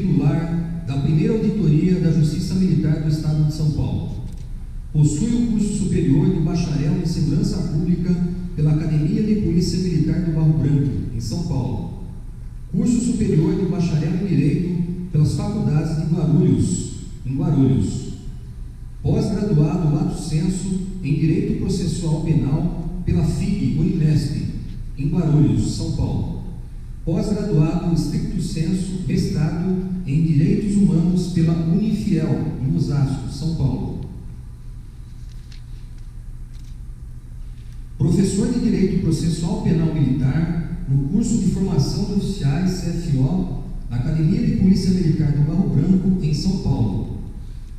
titular da primeira auditoria da Justiça Militar do Estado de São Paulo. Possui o curso superior de bacharel em Segurança Pública pela Academia de Polícia Militar do Barro Branco, em São Paulo. Curso superior de bacharel em Direito pelas Faculdades de Guarulhos, em Guarulhos. Pós-graduado lato sensu em Direito Processual Penal pela FIG Uninesp, em Guarulhos, São Paulo. Pós-graduado stricto sensu, mestrado em Direitos Humanos pela Unifiel, em Osasco, São Paulo. Professor de Direito Processual Penal Militar no curso de Formação de Oficiais CFO na Academia de Polícia Militar do Barro Branco, em São Paulo.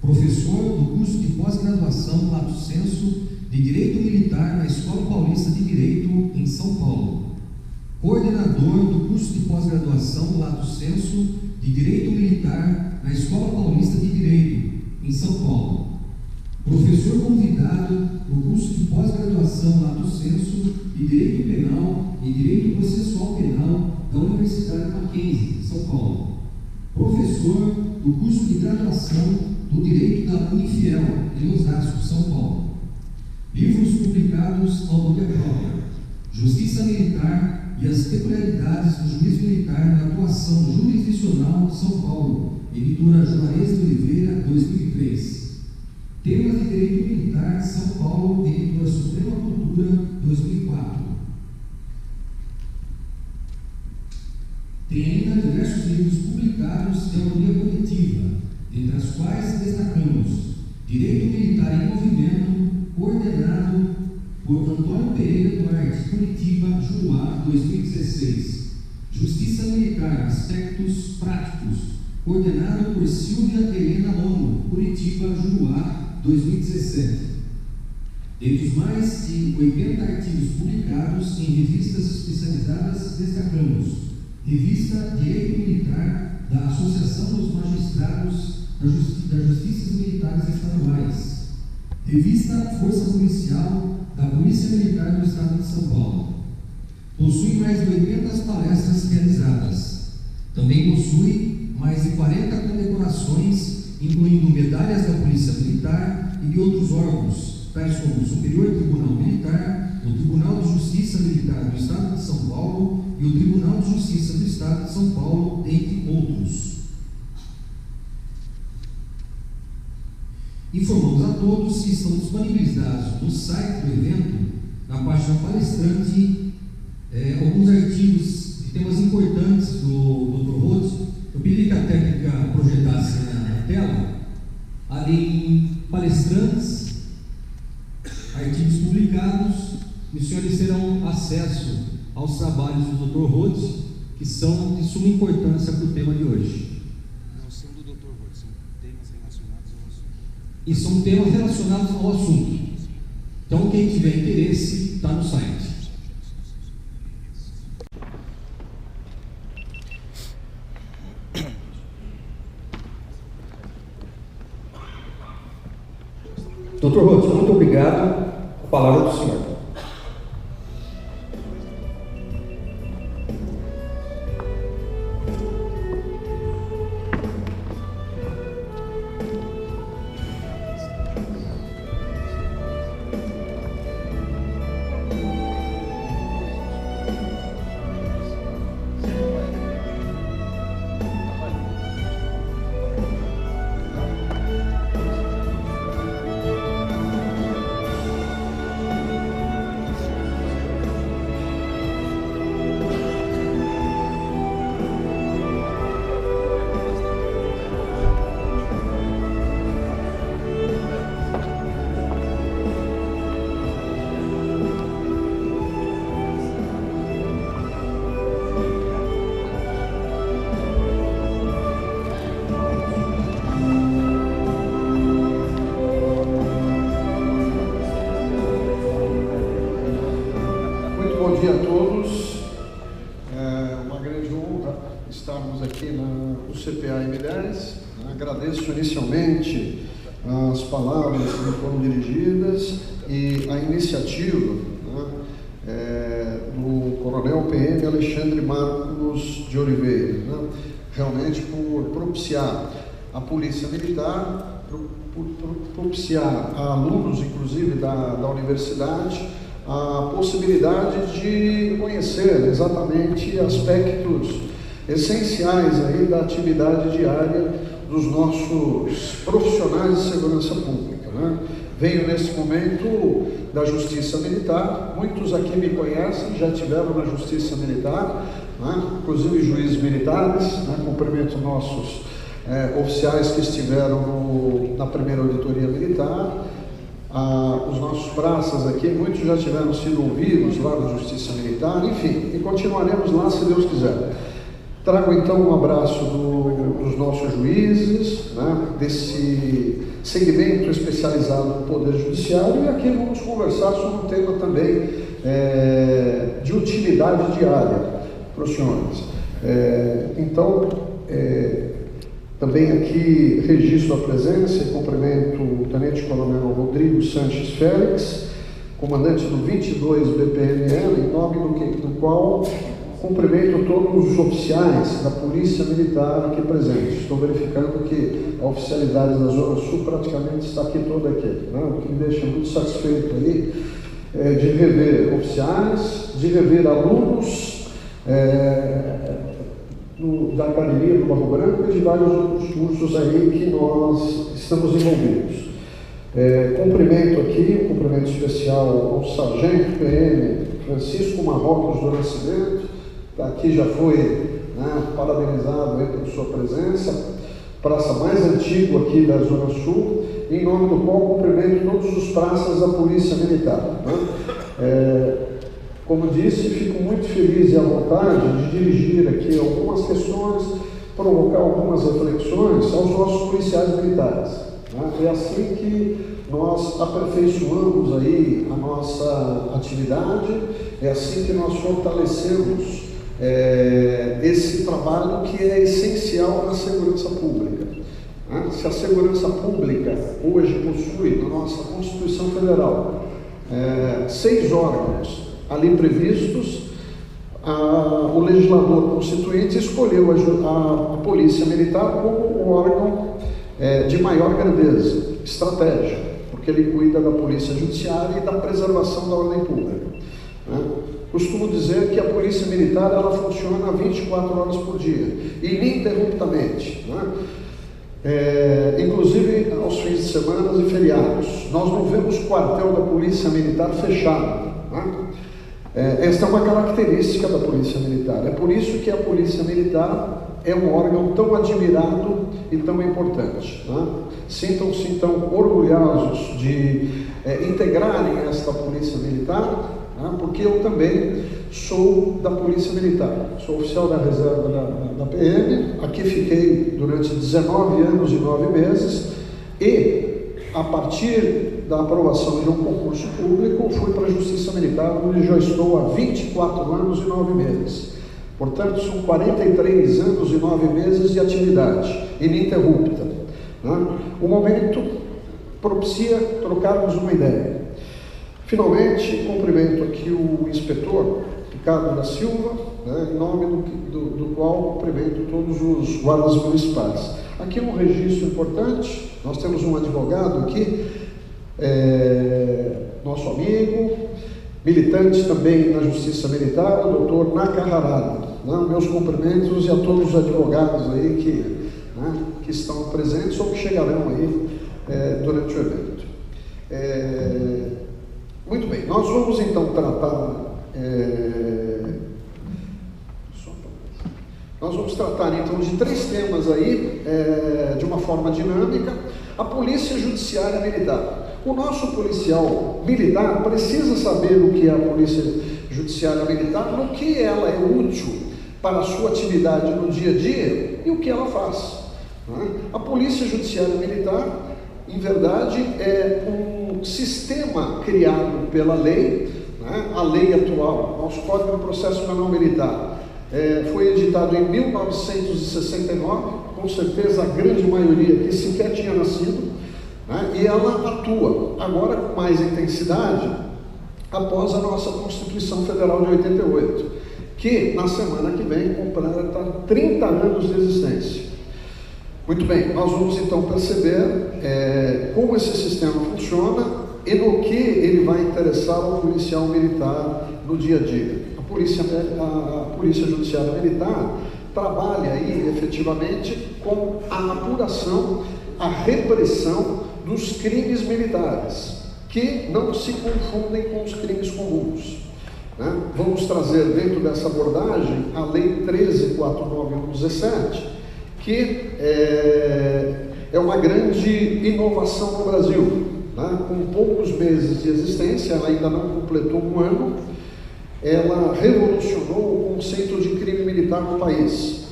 Professor do curso de pós-graduação lato sensu de Direito Militar na Escola Paulista de Direito, em São Paulo. Coordenador do curso de pós-graduação lato sensu de Direito Militar na Escola Paulista de Direito, em São Paulo. Professor convidado no curso de pós-graduação lato sensu de Direito Penal e Direito Processual Penal da Universidade Mackenzie, São Paulo. Professor do curso de graduação do Direito da Unifiel, em Osasco, São Paulo. Livros publicados autoria própria: Justiça Militar e as Peculiaridades do Juiz Militar na Atuação Jurisdicional de São Paulo, editora Juarez de Oliveira, 2003. Temas de Direito Militar, São Paulo, editora Suprema Cultura, 2004. Tem ainda diversos livros publicados de autoria coletiva, entre as quais destacamos Direito Militar em Movimento, coordenado por Antônio Pereira Duarte, Curitiba, Juruá, 2016. Justiça Militar, Aspectos Práticos, coordenado por Silvia Helena Lomo, Curitiba, Juruá, 2017. Dentre os mais de 80 artigos publicados em revistas especializadas, destacamos Revista Direito Militar da Associação dos Magistrados das Justiças Militares Estaduais, Revista Força Policial da Polícia Militar do Estado de São Paulo. Possui mais de 80 palestras realizadas. Também possui mais de 40 condecorações, incluindo medalhas da Polícia Militar e de outros órgãos, tais como o Superior Tribunal Militar, o Tribunal de Justiça Militar do Estado de São Paulo e o Tribunal de Justiça do Estado de São Paulo, entre outros. Informamos a todos que estão disponibilizados no site do evento, na página palestrante, alguns artigos de temas importantes do Dr. Rhodes. Eu pedi que a técnica projetasse na tela, ali palestrantes, artigos publicados, e os senhores terão acesso aos trabalhos do Dr. Rhodes, que são de suma importância para o tema de hoje. Não são do Dr. Rhodes, são temas relacionados ao assunto. E são temas relacionados ao assunto. Então, quem tiver interesse, está no site. Dr. Rhodes, muito obrigado. A palavra do senhor. Bom dia a todos. É uma grande honra estarmos aqui no CPA M10. Agradeço inicialmente as palavras que me foram dirigidas e a iniciativa do Coronel PM Alexandre Marcos de Oliveira. realmente por propiciar a Polícia Militar, por propiciar a alunos, inclusive, da universidade, a possibilidade de conhecer exatamente aspectos essenciais aí da atividade diária dos nossos profissionais de segurança pública, né? Venho nesse momento da Justiça Militar, muitos aqui me conhecem, já estiveram na Justiça Militar, né? Inclusive juízes militares, né? Cumprimento nossos oficiais que estiveram na primeira auditoria militar, os nossos praças aqui, muitos já tiveram sido ouvidos lá na Justiça Militar, enfim, e continuaremos lá se Deus quiser. Trago então um abraço dos nossos juízes, né, desse segmento especializado no Poder Judiciário, e aqui vamos conversar sobre um tema também de utilidade diária para os senhores. Também aqui registro a presença e cumprimento o Tenente Coronel Rodrigo Sanches Félix, comandante do 22 BPML, em nome do qual cumprimento todos os oficiais da Polícia Militar aqui presentes. Estou verificando que a oficialidade da Zona Sul praticamente está aqui toda aqui, né? O que me deixa muito satisfeito aí de rever oficiais, de rever alunos da Academia do Barro Branco e de vários outros cursos aí que nós estamos envolvidos. Cumprimento aqui, um cumprimento especial ao Sargento PM Francisco Marrocos do Nascimento, aqui já foi, né, parabenizado aí por sua presença, praça mais antiga aqui da Zona Sul, em nome do qual cumprimento todos os praças da Polícia Militar, né? Como disse, fico muito feliz e à vontade de dirigir aqui algumas questões, provocar algumas reflexões aos nossos policiais militares, né? É assim que nós aperfeiçoamos aí a nossa atividade, é assim que nós fortalecemos esse trabalho que é essencial na segurança pública, né? Se a segurança pública hoje possui, na nossa Constituição Federal, 6 órgãos ali previstos, o legislador constituinte escolheu a Polícia Militar como o órgão de maior grandeza, estratégico, porque ele cuida da Polícia Judiciária e da preservação da ordem pública, né? Costumo dizer que a Polícia Militar ela funciona 24 horas por dia, ininterruptamente, né? Inclusive aos fins de semana e feriados. Nós não vemos quartel da Polícia Militar fechado, né? Esta é uma característica da Polícia Militar. É por isso que a Polícia Militar é um órgão tão admirado e tão importante, né? Sintam-se então orgulhosos de integrarem esta Polícia Militar, né? Porque eu também sou da Polícia Militar, sou oficial da reserva da PM, aqui fiquei durante 19 anos e 9 meses e a partir da aprovação de um concurso público, fui para a Justiça Militar, onde já estou há 24 anos e 9 meses. Portanto, são 43 anos e 9 meses de atividade ininterrupta, né? O momento propicia trocarmos uma ideia. Finalmente, cumprimento aqui o inspetor Ricardo da Silva, né, em nome do qual cumprimento todos os guardas municipais. Aqui um registro importante, nós temos um advogado aqui, nosso amigo, militante também na Justiça Militar, o doutor Nakahara, né? Meus cumprimentos e a todos os advogados aí que estão presentes ou que chegarão aí durante o evento. Muito bem, nós vamos então tratar então de 3 temas aí, de uma forma dinâmica. A Polícia Judiciária Militar. O nosso policial militar precisa saber o que é a Polícia Judiciária Militar, no que ela é útil para a sua atividade no dia a dia e o que ela faz, né? A Polícia Judiciária Militar, em verdade, é um sistema criado pela lei, né? A lei atual, nosso Código de Processo Penal Militar, foi editado em 1969, com certeza a grande maioria que sequer tinha nascido, né? E ela atua agora com mais intensidade após a nossa Constituição Federal de 88. que na semana que vem completa 30 anos de existência. Muito bem, nós vamos então perceber como esse sistema funciona e no que ele vai interessar ao policial militar no dia a dia. A Polícia Judiciária Militar trabalha aí efetivamente com a apuração, a repressão dos crimes militares, que não se confundem com os crimes comuns. Né? Vamos trazer dentro dessa abordagem a Lei 13.491/17, que é uma grande inovação no Brasil. Né? Com poucos meses de existência, ela ainda não completou um ano, ela revolucionou o conceito de crime militar no país.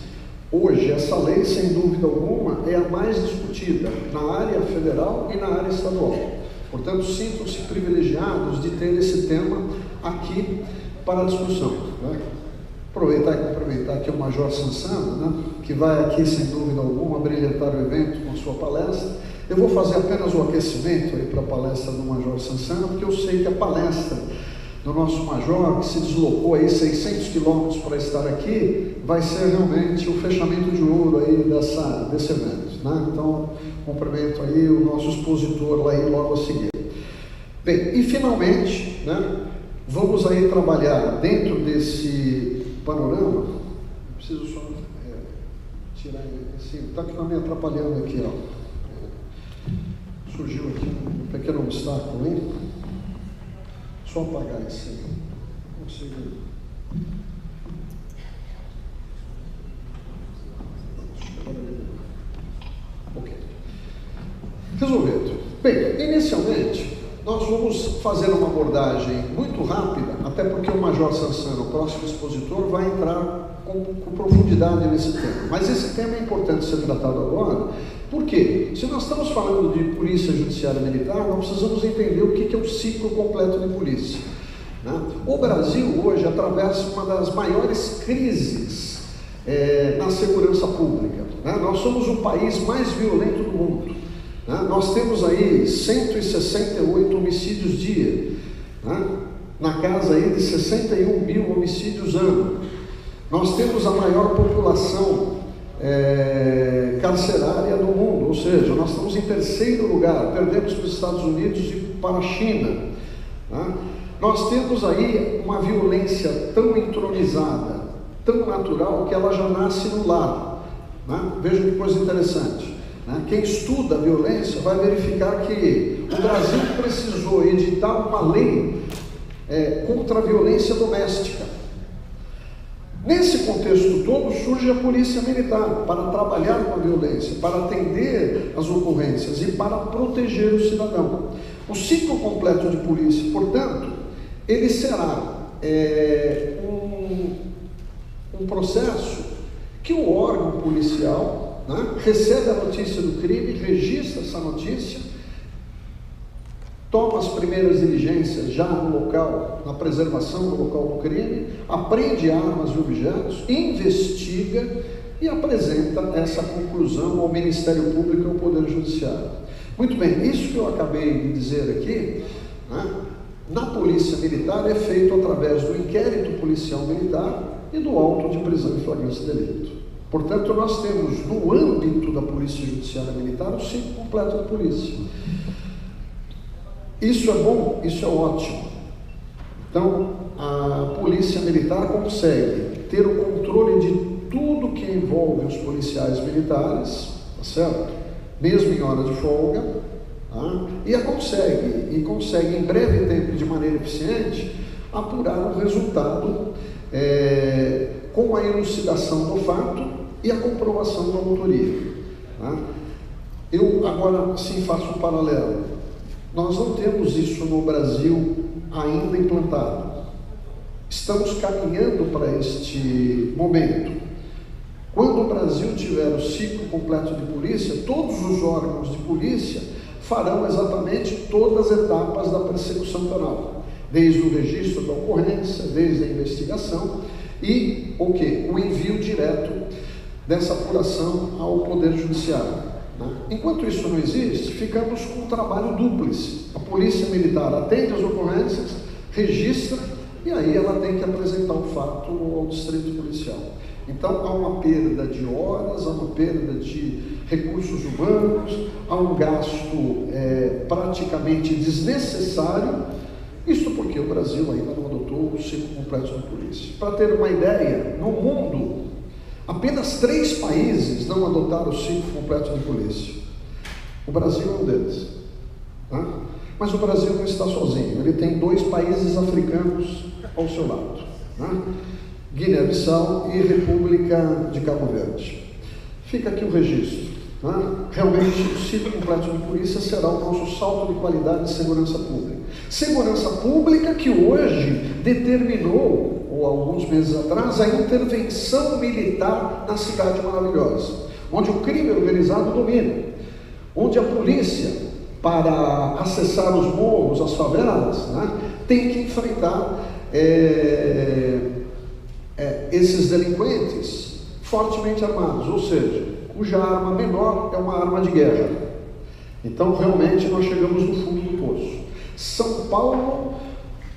Hoje, essa lei, sem dúvida alguma, é a mais discutida na área federal e na área estadual. Portanto, sintam-se privilegiados de ter esse tema aqui para a discussão. Né? Aproveitar e cumprimentar aqui o Major Sansana, né? Que vai aqui, sem dúvida alguma, brilhantar o evento com a sua palestra. Eu vou fazer apenas o aquecimento aí para a palestra do Major Sansana, porque eu sei que a palestra do nosso Major, que se deslocou aí 600 quilômetros para estar aqui, vai ser realmente o fechamento de ouro aí desse evento. Né? Então, cumprimento aí o nosso expositor lá aí logo a seguir. Bem, e finalmente, né, vamos aí trabalhar dentro desse panorama. Preciso só tirar esse, está me atrapalhando aqui, ó. Surgiu aqui um pequeno obstáculo, hein? Só apagar esse aí. Consigo. Ok. Resolvido. Bem, inicialmente, nós vamos fazer uma abordagem muito rápida, até porque o Major Sansana, o próximo expositor, vai entrar com profundidade nesse tema. Mas esse tema é importante ser tratado agora, porque se nós estamos falando de Polícia Judiciária Militar, nós precisamos entender o que é o ciclo completo de polícia. Né? O Brasil hoje atravessa uma das maiores crises na segurança pública. Né? Nós somos o país mais violento do mundo. Né? Nós temos aí 168 homicídios dia, né? Na casa aí de 61 mil homicídios ano. Nós temos a maior população carcerária do mundo, ou seja, nós estamos em terceiro lugar, perdemos para os Estados Unidos e para a China. Né? Nós temos aí uma violência tão entronizada, tão natural, que ela já nasce no lar. Né? Veja que coisa interessante. Né? Quem estuda a violência vai verificar que o Brasil precisou editar uma lei contra a violência doméstica. Nesse contexto todo, surge a Polícia Militar para trabalhar com a violência, para atender as ocorrências e para proteger o cidadão. O ciclo completo de polícia, portanto, ele será um processo que o órgão policial, né, recebe a notícia do crime, registra essa notícia, toma as primeiras diligências já no local, na preservação do local do crime, apreende armas e objetos, investiga e apresenta essa conclusão ao Ministério Público e ao Poder Judiciário. Muito bem, isso que eu acabei de dizer aqui, né, na Polícia Militar é feito através do inquérito policial militar e do auto de prisão em flagrante delito. Portanto, nós temos no âmbito da Polícia Judiciária Militar o ciclo completo da polícia. Isso é bom, isso é ótimo. Então, a Polícia Militar consegue ter o controle de tudo que envolve os policiais militares, tá certo? Mesmo em hora de folga, tá? E consegue em breve tempo, de maneira eficiente, apurar o resultado com a elucidação do fato e a comprovação da autoria. Tá? Eu agora sim faço um paralelo. Nós não temos isso no Brasil ainda implantado. Estamos caminhando para este momento. Quando o Brasil tiver o ciclo completo de polícia, todos os órgãos de polícia farão exatamente todas as etapas da persecução penal, desde o registro da ocorrência, desde a investigação e o envio direto dessa apuração ao Poder Judiciário. Enquanto isso não existe, ficamos com um trabalho dúplice. A Polícia Militar atende as ocorrências, registra e aí ela tem que apresentar o fato ao distrito policial. Então há uma perda de horas, há uma perda de recursos humanos, há um gasto praticamente desnecessário, isso porque o Brasil ainda não adotou o ciclo completo de polícia. Para ter uma ideia, no mundo, apenas 3 países não adotaram o ciclo completo de polícia. O Brasil é um deles. Tá? Mas o Brasil não está sozinho, ele tem 2 países africanos ao seu lado, né? Guiné-Bissau e República de Cabo Verde. Fica aqui o registro. Né? Realmente, o ciclo completo de polícia será o nosso salto de qualidade de segurança pública. Segurança pública que hoje determinou, ou alguns meses atrás, a intervenção militar na cidade maravilhosa, onde o crime organizado domina, onde a polícia, para acessar os morros, as favelas, né, tem que enfrentar esses delinquentes fortemente armados, ou seja, cuja arma menor é uma arma de guerra. Então, realmente, nós chegamos no fundo do poço. São Paulo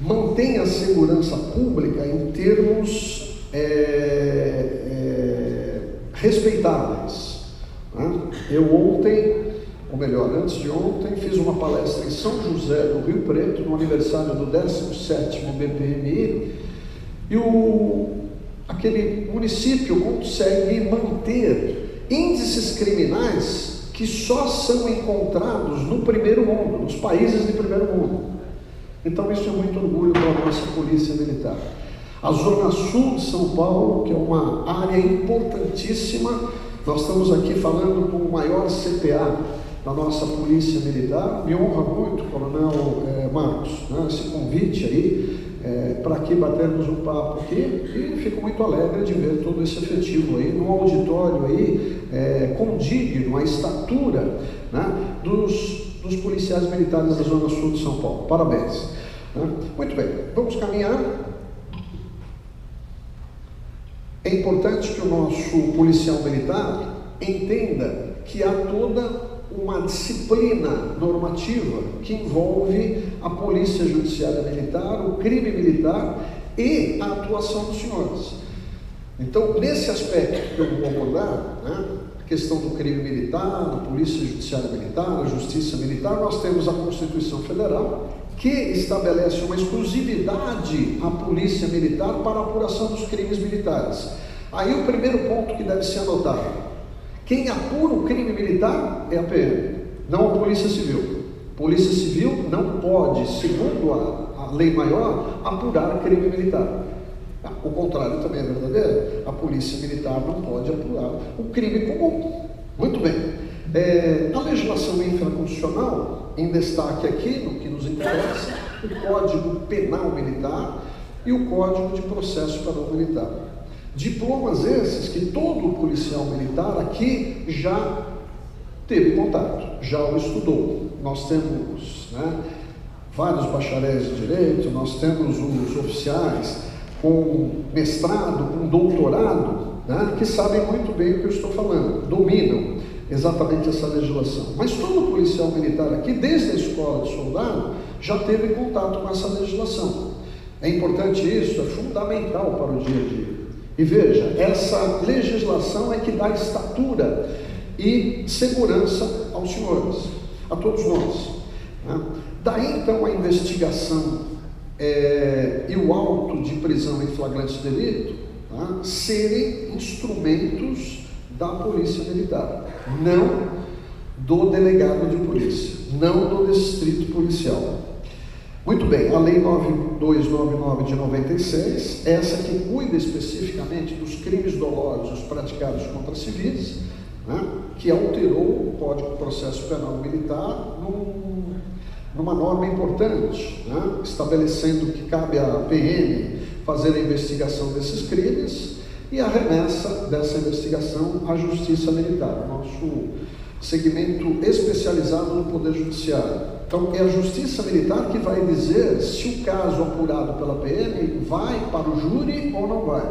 mantém a segurança pública em termos respeitáveis. Né? Eu ontem, ou melhor, antes de ontem, fiz uma palestra em São José do Rio Preto, no aniversário do 17º BPMI, e aquele município consegue manter índices criminais que só são encontrados no primeiro mundo, nos países de primeiro mundo. Então isso é muito orgulho para a nossa polícia militar. A Zona Sul de São Paulo, que é uma área importantíssima, nós estamos aqui falando com o maior CPA da nossa polícia militar. Me honra muito, Coronel Marcos, né, esse convite aí, para aqui batermos um papo aqui, e fico muito alegre de ver todo esse efetivo aí, num auditório aí, condigno à estatura, né, dos policiais militares da Zona Sul de São Paulo. Parabéns. Né? Muito bem, vamos caminhar. É importante que o nosso policial militar entenda que há toda uma disciplina normativa que envolve a polícia judiciária militar, o crime militar e a atuação dos senhores. Então, nesse aspecto que eu vou abordar, né, a questão do crime militar, a polícia judiciária militar, a justiça militar, nós temos a Constituição Federal, que estabelece uma exclusividade à polícia militar para a apuração dos crimes militares. Aí o primeiro ponto que deve ser anotado: quem apura o crime militar é a PM, não a Polícia Civil. Polícia Civil não pode, segundo a lei maior, apurar crime militar. O contrário também é verdadeiro. A Polícia Militar não pode apurar o crime comum. Muito bem. A legislação infraconstitucional, em destaque aqui, no que nos interessa, o Código Penal Militar e o Código de Processo Penal Militar. Diplomas esses que todo policial militar aqui já teve contato, já o estudou. Nós temos, né, vários bacharéis de direito, nós temos os oficiais com mestrado, com doutorado, né, que sabem muito bem o que eu estou falando, dominam exatamente essa legislação. Mas todo policial militar aqui, desde a escola de soldado, já teve contato com essa legislação. É importante isso, é fundamental para o dia a dia. E veja, essa legislação é que dá estatura e segurança aos senhores, a todos nós. Né? Daí então a investigação e o auto de prisão em flagrante delito, tá, serem instrumentos da Polícia Militar, não do delegado de polícia, não do distrito policial. Muito bem, a Lei 9299 de 96, essa que cuida especificamente dos crimes dolosos praticados contra civis, né, que alterou o Código de Processo Penal Militar numa norma importante, né, estabelecendo que cabe à PM fazer a investigação desses crimes e a remessa dessa investigação à Justiça Militar, nosso segmento especializado no Poder Judiciário. Então, é a Justiça Militar que vai dizer se o caso apurado pela PM vai para o júri ou não vai.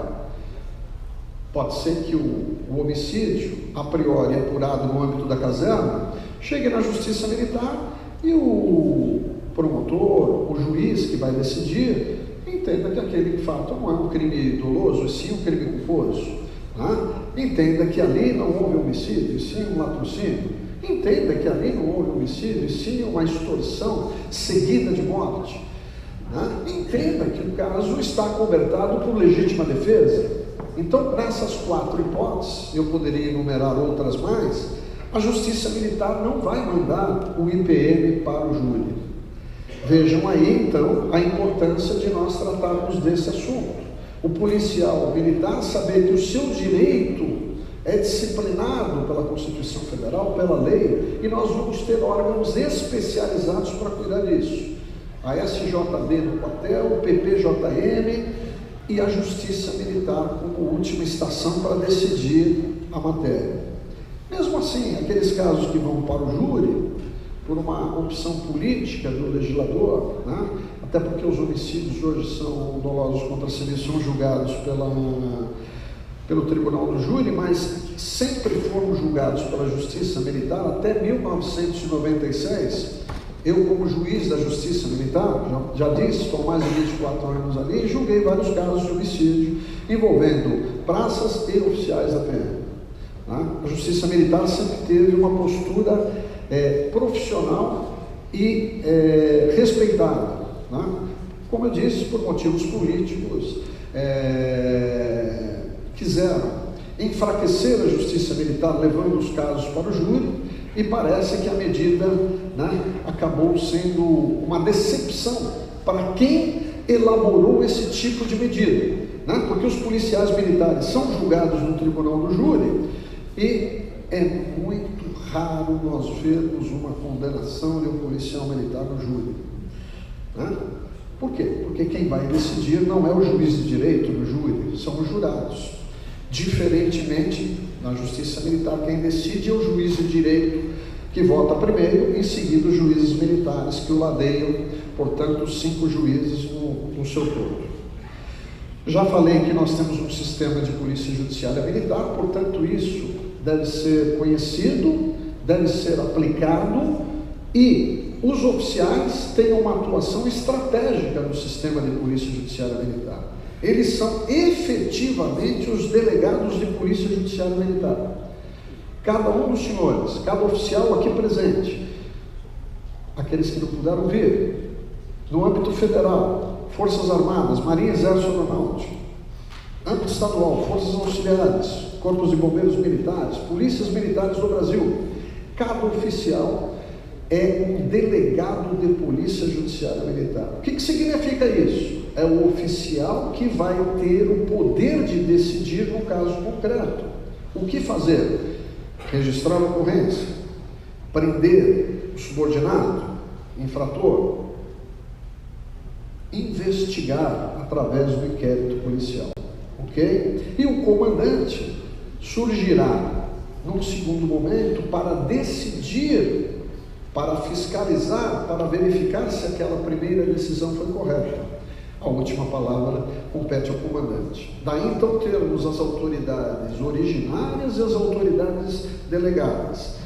Pode ser que o homicídio, a priori apurado no âmbito da caserna, chegue na Justiça Militar e o promotor, o juiz que vai decidir, entende entenda que aquele fato não é um crime doloso, e sim um crime culposo. Né? Entenda que ali não houve homicídio, e sim um latrocínio. Entenda que ali não houve homicídio, e sim uma extorsão seguida de morte. Né? Entenda que o caso está cobertado por legítima defesa. Então, nessas 4 hipóteses, eu poderia enumerar outras mais, a Justiça Militar não vai mandar o IPM para o júri. Vejam aí, então, a importância de nós tratarmos desse assunto. O policial militar saber que o seu direito é disciplinado pela Constituição Federal, pela lei, e nós vamos ter órgãos especializados para cuidar disso. A SJD no quartel, o PPJM e a Justiça Militar como última estação para decidir a matéria. Mesmo assim, aqueles casos que vão para o júri, por uma opção política do legislador, né? Até porque os homicídios hoje são dolosos contra civis, são julgados pelo Tribunal do Júri, mas sempre foram julgados pela Justiça Militar até 1996. Eu, como juiz da Justiça Militar, já disse, estou há mais de 24 anos ali, e julguei vários casos de homicídio envolvendo praças e oficiais da PM. Né? A Justiça Militar sempre teve uma postura profissional e respeitada. Né? Como eu disse, por motivos políticos, quiseram enfraquecer a Justiça Militar, levando os casos para o júri, e parece que a medida, né, acabou sendo uma decepção para quem elaborou esse tipo de medida, né? Porque os policiais militares são julgados no Tribunal do Júri e é muito raro nós vermos uma condenação de um policial militar no júri. Né? Por quê? Porque quem vai decidir não é o juiz de direito no júri, são os jurados. Diferentemente, na Justiça Militar, quem decide é o juiz de direito, que vota primeiro, e em seguida os juízes militares que o ladeiam, portanto, 5 juízes no seu todo. Já falei que nós temos um sistema de polícia judiciária militar, portanto, isso deve ser conhecido, deve ser aplicado, e os oficiais têm uma atuação estratégica no sistema de polícia judiciária militar. Eles são efetivamente os delegados de polícia judiciária militar. Cada um dos senhores, cada oficial aqui presente, aqueles que não puderam vir, no âmbito federal, Forças Armadas, Marinha, Exército, Aeronáutica, âmbito estadual, Forças Auxiliares, Corpos de Bombeiros Militares, Polícias Militares do Brasil, cada oficial é um delegado de polícia judiciária militar. O que significa isso? É o oficial que vai ter o poder de decidir no caso concreto. O que fazer? Registrar a ocorrência, prender o subordinado, infrator, investigar através do inquérito policial. Ok? E o comandante surgirá num segundo momento para decidir, para fiscalizar, para verificar se aquela primeira decisão foi correta. A última palavra compete ao comandante. Daí então termos as autoridades originárias e as autoridades delegadas.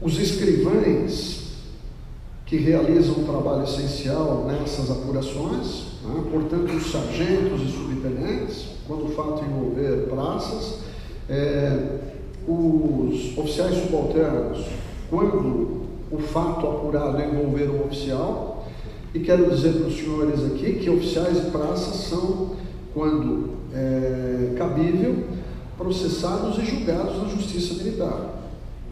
Os escrivães que realizam um trabalho essencial nessas apurações, né? Portanto, os sargentos e subtenentes, quando o fato envolver praças, os oficiais subalternos, quando o fato apurado envolver um oficial. E quero dizer para os senhores aqui que oficiais e praças são, quando cabível, processados e julgados na Justiça Militar.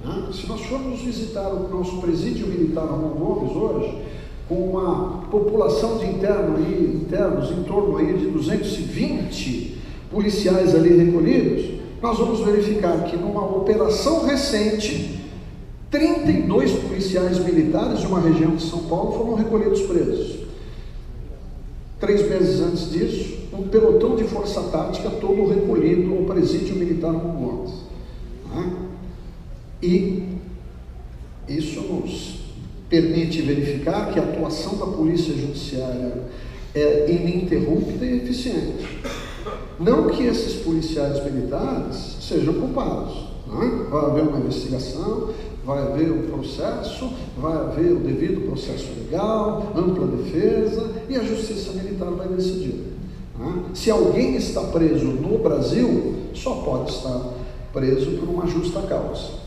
Né? Se nós formos visitar o nosso presídio militar Ramon Gomes hoje, com uma população de internos em torno aí de 220 policiais ali recolhidos, nós vamos verificar que numa operação recente, 32 policiais militares de uma região de São Paulo foram recolhidos presos. 3 meses antes disso, um pelotão de força tática todo recolhido ao presídio militar Ramon Gomes. E isso nos permite verificar que a atuação da polícia judiciária é ininterrupta e eficiente. Não que esses policiais militares sejam culpados. Vai haver uma investigação, vai haver um processo, vai haver o devido processo legal. legal, ampla defesa, e a Justiça Militar vai decidir. Se alguém está preso no Brasil, só pode estar preso por uma justa causa.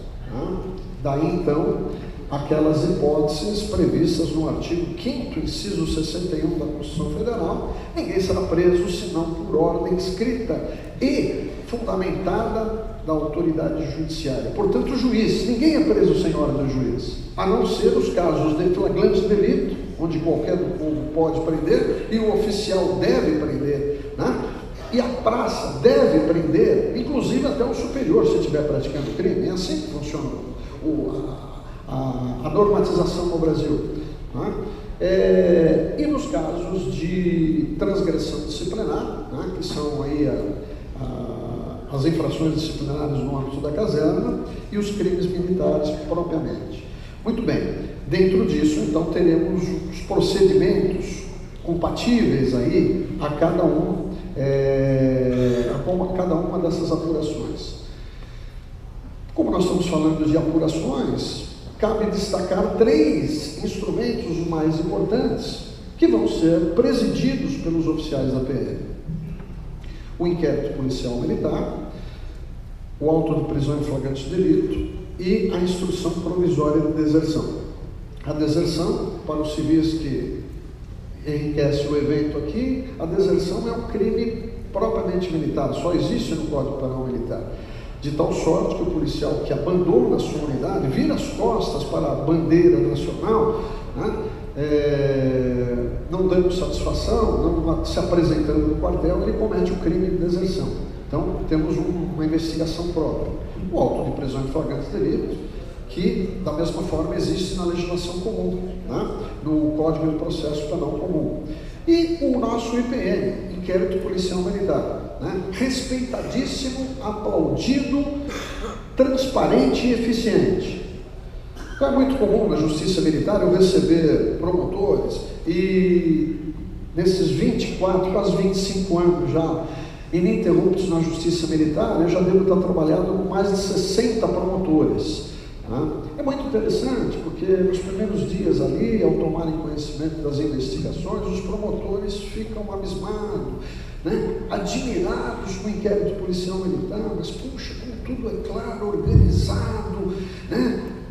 Daí então, aquelas hipóteses previstas no artigo 5º, inciso 61 da Constituição Federal, ninguém será preso senão por ordem escrita e fundamentada da autoridade judiciária. Portanto, o juiz, ninguém é preso sem ordem do juiz, a não ser os casos de flagrante delito, onde qualquer do povo pode prender e o oficial deve prender, e a praça deve prender, inclusive até o superior, se estiver praticando crime. É assim que funciona a normatização no Brasil. E nos casos de transgressão disciplinar, que são aí as infrações disciplinares no âmbito da caserna e os crimes militares propriamente. Muito bem, dentro disso então teremos os procedimentos compatíveis aí a cada uma dessas apurações. Como nós estamos falando de apurações, cabe destacar 3 instrumentos mais importantes que vão ser presididos pelos oficiais da PM: o inquérito policial militar, o auto de prisão em flagrante delito e a instrução provisória de deserção. A deserção, para os civis que enriquece o evento aqui, a deserção é um crime propriamente militar, só existe no Código Penal Militar, de tal sorte que o policial que abandona a sua unidade, vira as costas para a bandeira nacional, não dando satisfação, não se apresentando no quartel, ele comete o crime de deserção. Então, temos uma investigação própria. O auto de prisão em flagrante delito, que, da mesma forma, existe na legislação comum, no Código de Processo Penal Comum. E o nosso IPM, Inquérito Policial Militar, respeitadíssimo, aplaudido, transparente e eficiente. Então, é muito comum na Justiça Militar eu receber promotores, e nesses 24, quase 25 anos já, ininterruptos na Justiça Militar, eu já devo estar trabalhando com mais de 60 promotores. É muito interessante, porque nos primeiros dias ali, ao tomarem conhecimento das investigações, os promotores ficam abismados, admirados com o inquérito policial militar, mas puxa, como tudo é claro, organizado,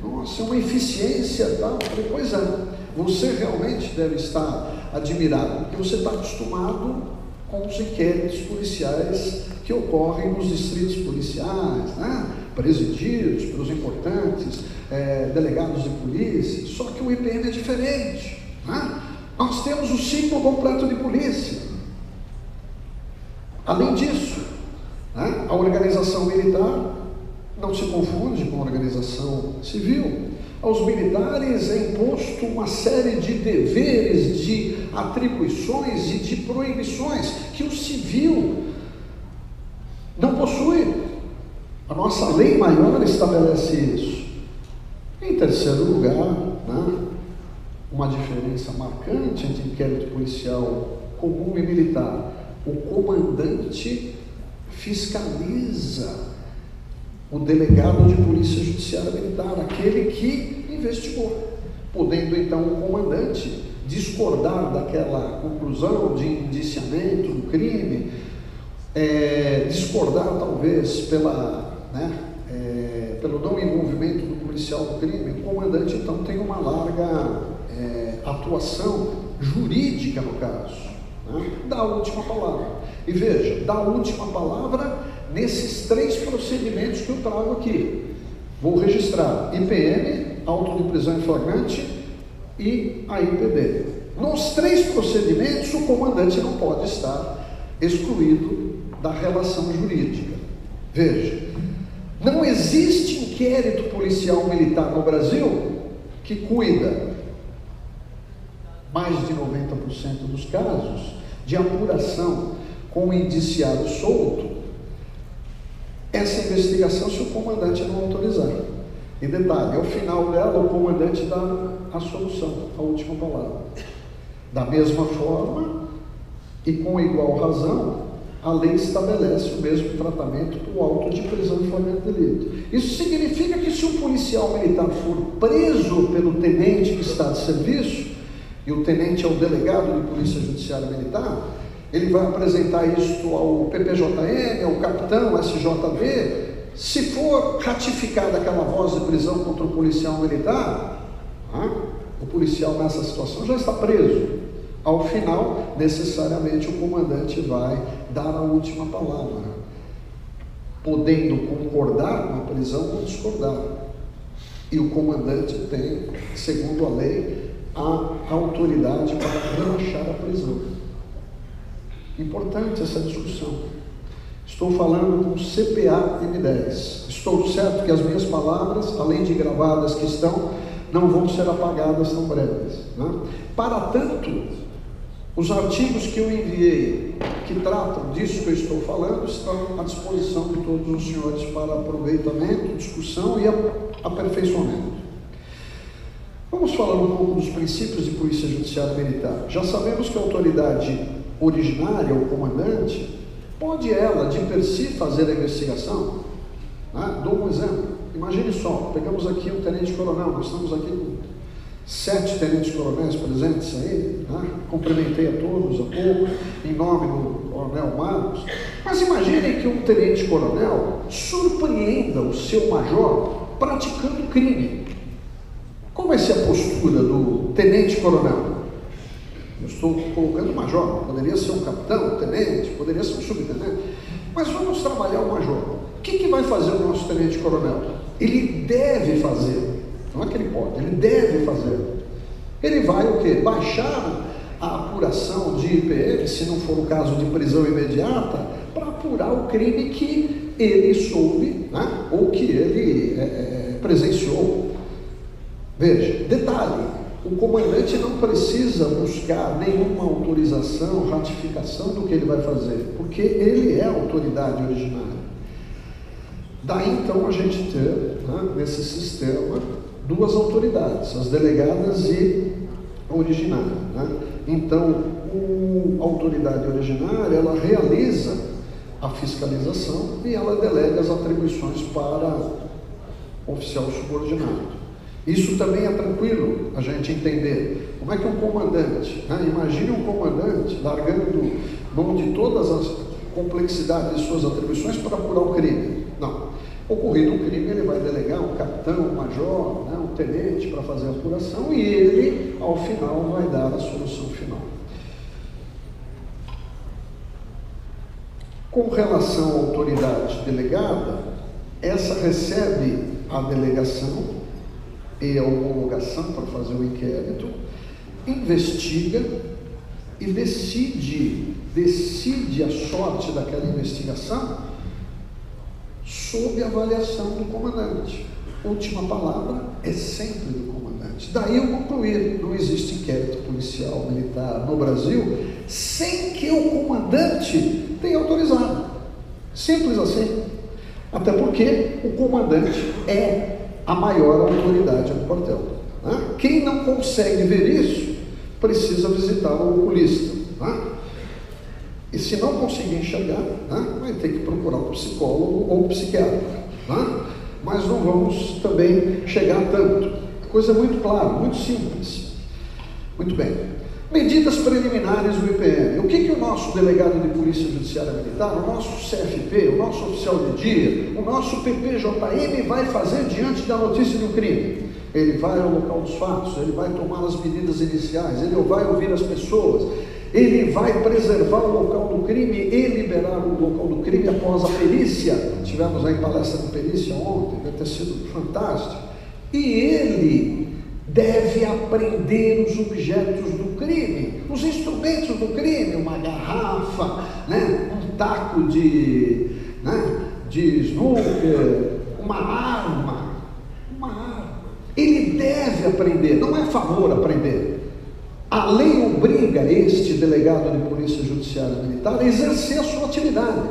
nossa, é uma eficiência tal. Pois é, você realmente deve estar admirado, porque você está acostumado com os inquéritos policiais que ocorrem nos distritos policiais, presididos pelos importantes delegados de polícia. Só que o IPM é diferente. Nós temos o ciclo completo de polícia. Além disso, a organização militar não se confunde com a organização civil. Aos militares é imposto uma série de deveres, de atribuições e de proibições que o civil não possui. A nossa lei maior estabelece isso. Em terceiro lugar, uma diferença marcante entre inquérito policial comum e militar: o comandante fiscaliza o delegado de polícia judiciária militar, aquele que investigou, podendo então o comandante discordar daquela conclusão de indiciamento do crime, discordar talvez pelo não envolvimento do policial do crime. O comandante então tem uma larga atuação jurídica no caso, dá a última palavra. E veja, dá a última palavra nesses 3 procedimentos que eu trago aqui. Vou registrar IPM, auto de prisão em flagrante e a IPD. Nos 3 procedimentos, o comandante não pode estar excluído da relação jurídica. Veja, não existe inquérito policial militar no Brasil que cuida, mais de 90% dos casos, de apuração com o indiciado solto, essa investigação se o comandante não autorizar. E detalhe, ao final dela, o comandante dá a solução, a última palavra. Da mesma forma, e com igual razão, a lei estabelece o mesmo tratamento para o auto de prisão em flagrante delito. Isso significa que se um policial militar for preso pelo tenente que está de serviço, e o tenente é o delegado de Polícia Judiciária Militar, ele vai apresentar isto ao PPJM, ao capitão, SJB. Se for ratificada aquela voz de prisão contra o policial militar, o policial nessa situação já está preso. Ao final, necessariamente, o comandante vai dar a última palavra, podendo concordar com a prisão ou discordar. E o comandante tem, segundo a lei, a autoridade para relaxar a prisão. Importante essa discussão. Estou falando com CPA M10. Estou certo que as minhas palavras, além de gravadas que estão, não vão ser apagadas tão breves, né? Para tanto, os artigos que eu enviei, que tratam disso que eu estou falando, estão à disposição de todos os senhores para aproveitamento, discussão e aperfeiçoamento. Vamos falar um pouco dos princípios de Polícia Judiciária Militar. Já sabemos que a autoridade originária, o comandante, pode ela, de per si, fazer a investigação, né? Dou um exemplo. Imagine só, pegamos aqui um tenente-coronel, nós estamos aqui com 7 tenentes-coronéis presentes aí, né? Cumprimentei a todos há pouco, em nome do coronel Marcos. Mas imaginem que um tenente-coronel surpreenda o seu major praticando crime. Qual vai ser a postura do tenente-coronel? Eu estou colocando major, poderia ser um capitão, um tenente, poderia ser um subtenente, mas vamos trabalhar o major. O que vai fazer o nosso tenente-coronel? Ele deve fazer, não é que ele pode, ele deve fazer. Ele vai o quê? Baixar a apuração de IPM, se não for o caso de prisão imediata, para apurar o crime que ele soube, né? Ou que ele presenciou. Veja, detalhe, o comandante não precisa buscar nenhuma autorização, ratificação do que ele vai fazer, porque ele é a autoridade originária. Daí então a gente ter, né, nesse sistema, 2 autoridades, as delegadas e a originária, né? Então, a autoridade originária, ela realiza a fiscalização e ela delega as atribuições para o oficial subordinado. Isso também é tranquilo a gente entender. Como é que um comandante, né? Imagine um comandante largando mão de todas as complexidades de suas atribuições para apurar o crime. Não. Ocorrido um crime, ele vai delegar um capitão, um major, né? Um tenente para fazer a apuração e ele, ao final, vai dar a solução final. Com relação à autoridade delegada, essa recebe a delegação e a homologação para fazer o inquérito, investiga e decide a sorte daquela investigação sob a avaliação do comandante. Última palavra é sempre do comandante. Daí eu concluir, não existe inquérito policial militar no Brasil sem que o comandante tenha autorizado. Simples assim. Até porque o comandante é a maior autoridade do quartel, né? Quem não consegue ver isso, precisa visitar o oculista, né? E se não conseguir enxergar, né, vai ter que procurar um psicólogo ou um psiquiatra, né? Mas não vamos também chegar tanto. A coisa é muito clara, muito simples. Muito bem. Medidas preliminares do IPM. O que o nosso delegado de Polícia Judiciária Militar, o nosso CFP, o nosso oficial de dia, o nosso PPJM vai fazer diante da notícia de um crime? Ele vai ao local dos fatos, ele vai tomar as medidas iniciais, ele vai ouvir as pessoas, ele vai preservar o local do crime e liberar o local do crime após a perícia. Tivemos aí palestra de perícia ontem, deve ter sido fantástico. E ele deve apreender os objetos do crime, os instrumentos do crime, uma garrafa, né, um taco de snooker, uma arma. Ele deve aprender, não é favor aprender. A lei obriga este delegado de Polícia Judiciária Militar a exercer a sua atividade.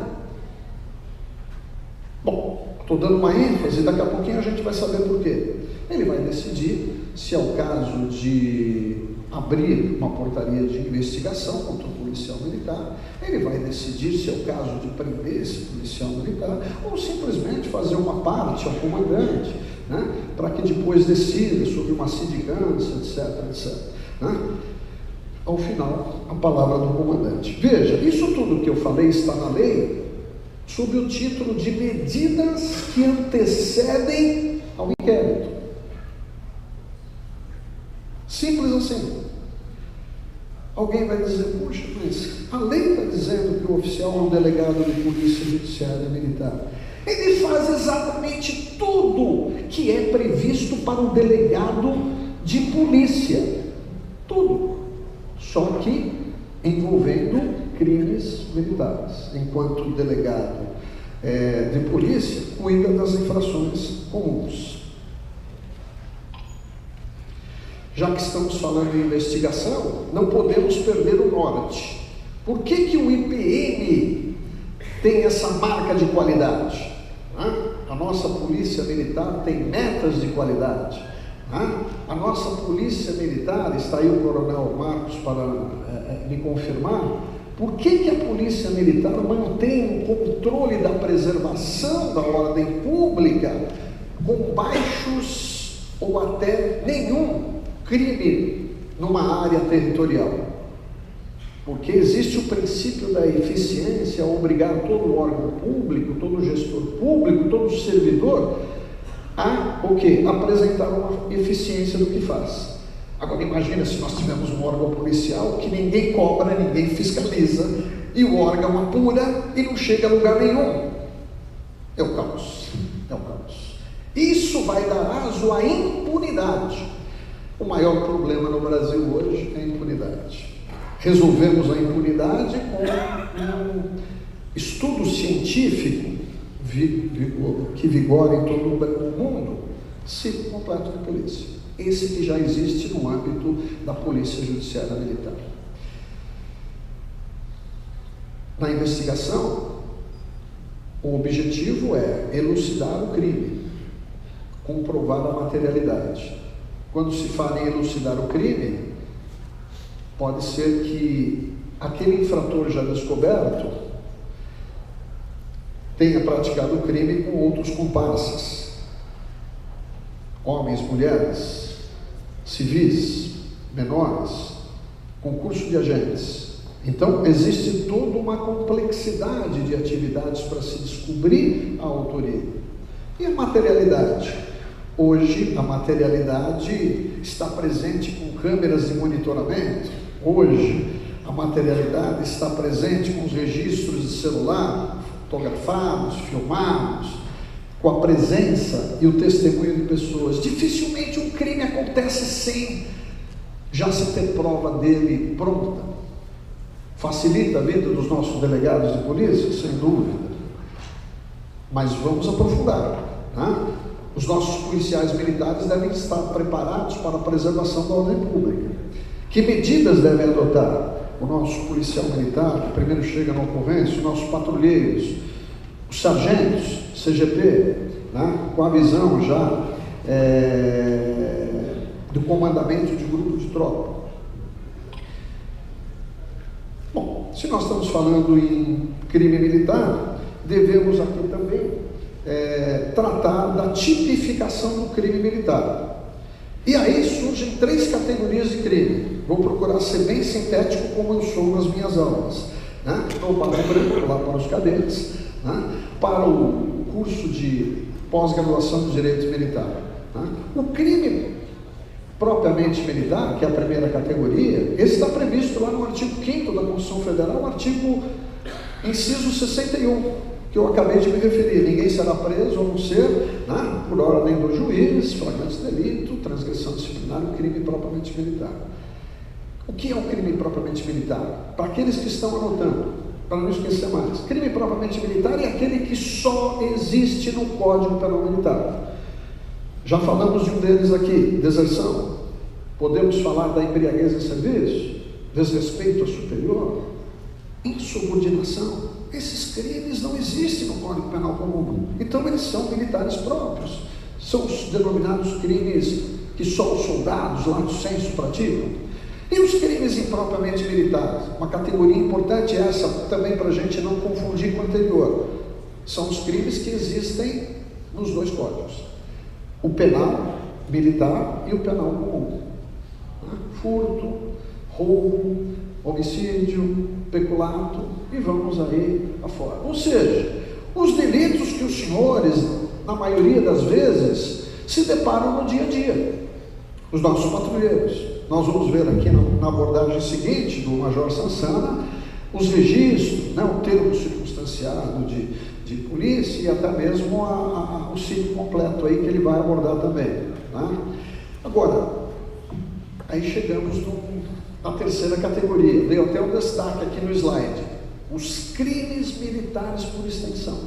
Bom, estou dando uma ênfase, daqui a pouquinho a gente vai saber por quê. Ele vai decidir se é o caso de abrir uma portaria de investigação contra o policial militar, ele vai decidir se é o caso de prender esse policial militar, ou simplesmente fazer uma parte ao comandante, né, para que depois decida sobre uma sindicância, etc, etc. Né? ao final, a palavra do comandante. Veja, isso tudo que eu falei está na lei, sob o título de medidas que antecedem ao inquérito. Simples assim. Alguém vai dizer, puxa, mas a lei está dizendo que o oficial é um delegado de polícia judiciária militar. Ele faz exatamente tudo que é previsto para o delegado de polícia. Tudo. Só que envolvendo crimes militares. Enquanto o delegado de polícia cuida das infrações comuns. Já que estamos falando em investigação, não podemos perder o norte. Por que o IPM tem essa marca de qualidade? A nossa polícia militar tem metas de qualidade. A nossa polícia militar, está aí o coronel Marcos para me confirmar, por que a polícia militar mantém o controle da preservação da ordem pública com baixos ou até nenhum crime numa área territorial? Porque existe o princípio da eficiência, obrigar todo órgão público, todo gestor público, todo servidor a o quê? Apresentar uma eficiência do que faz. Agora imagina se nós tivermos um órgão policial que ninguém cobra, ninguém fiscaliza, e o órgão apura e não chega a lugar nenhum. É o caos. É o caos. Isso vai dar aso à impunidade. O maior problema no Brasil hoje é a impunidade. Resolvemos a impunidade com um estudo científico que vigora em todo o mundo, ciclo completo de polícia. Esse que já existe no âmbito da Polícia Judiciária Militar. Na investigação, o objetivo é elucidar o crime, comprovar a materialidade. Quando se fala em elucidar o crime, pode ser que aquele infrator já descoberto tenha praticado o crime com outros comparsas, homens, mulheres, civis, menores, concurso de agentes. Então, existe toda uma complexidade de atividades para se descobrir a autoria. E a materialidade? Hoje, a materialidade está presente com câmeras de monitoramento. Hoje, a materialidade está presente com os registros de celular, fotografados, filmados, com a presença e o testemunho de pessoas. Dificilmente um crime acontece sem já se ter prova dele pronta. Facilita a vida dos nossos delegados de polícia? Sem dúvida. Mas vamos aprofundar, né? Os nossos policiais militares devem estar preparados para a preservação da ordem pública. Que medidas devem adotar? O nosso policial militar, que primeiro chega na ocorrência, os nossos patrulheiros, os sargentos, CGP, né, com a visão já do comandamento de grupo de tropa. Bom, se nós estamos falando em crime militar, devemos aqui também tratar da tipificação do crime militar. E aí surgem 3 categorias de crime. Vou procurar ser bem sintético como eu sou nas minhas aulas, né? Então, para o branco, lá para os cadetes, né? Para o curso de pós-graduação de Direito Militar, né? O crime propriamente militar, que é a primeira categoria, esse está previsto lá no artigo 5º da Constituição Federal, artigo inciso 61, que eu acabei de me referir. Ninguém será preso a não ser, né, por ordem do juiz, flagrante delito, transgressão disciplinar, o crime propriamente militar. O que é o crime propriamente militar? Para aqueles que estão anotando, para não esquecer mais, crime propriamente militar é aquele que só existe no Código Penal Militar. Já falamos de um deles aqui, deserção. Podemos falar da embriaguez em serviço, desrespeito ao superior, insubordinação. Esses crimes não existem no Código Penal Comum, então eles são militares próprios. São os denominados crimes que só os soldados lá no censo praticam. E os crimes impropriamente militares? Uma categoria importante essa também para a gente não confundir com o anterior. São os crimes que existem nos 2 códigos. O penal militar e o penal comum. Furto, roubo, homicídio, peculato e vamos aí afora. Ou seja, os delitos que os senhores, na maioria das vezes, se deparam no dia a dia, os nossos patrulheiros. Nós vamos ver aqui na abordagem seguinte do Major Sansana os registros, né, o termo circunstanciado de polícia e até mesmo o ciclo completo aí que ele vai abordar também. Né? Agora, aí chegamos na terceira categoria, dei até um destaque aqui no slide, os crimes militares por extensão.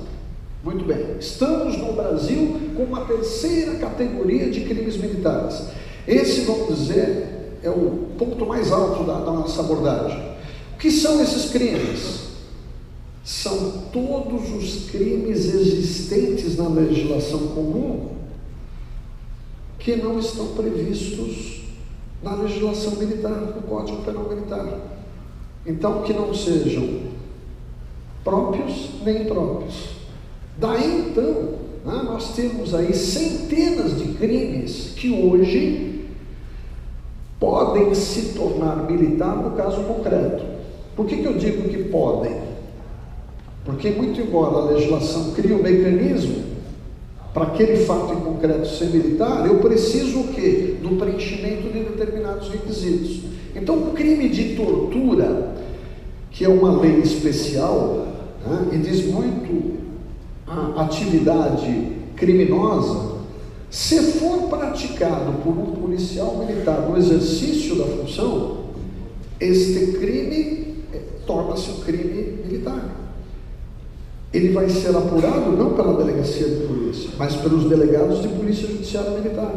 Muito bem, estamos no Brasil com uma terceira categoria de crimes militares. Esse, vamos dizer, é o ponto mais alto da nossa abordagem. O que são esses crimes? São todos os crimes existentes na legislação comum que não estão previstos na legislação militar, no Código Penal Militar. Então, que não sejam próprios nem impróprios. Daí, então, né, nós temos aí centenas de crimes que hoje podem se tornar militar no caso concreto. Por que eu digo que podem? Porque, muito embora a legislação crie um mecanismo para aquele fato em concreto ser militar, eu preciso o quê? Do preenchimento de determinados requisitos. Então, o crime de tortura, que é uma lei especial, né, e diz muito a atividade criminosa, se for praticado por um policial militar no exercício da função, este crime torna-se um crime militar. Ele vai ser apurado não pela delegacia de polícia, mas pelos delegados de polícia judiciária militar.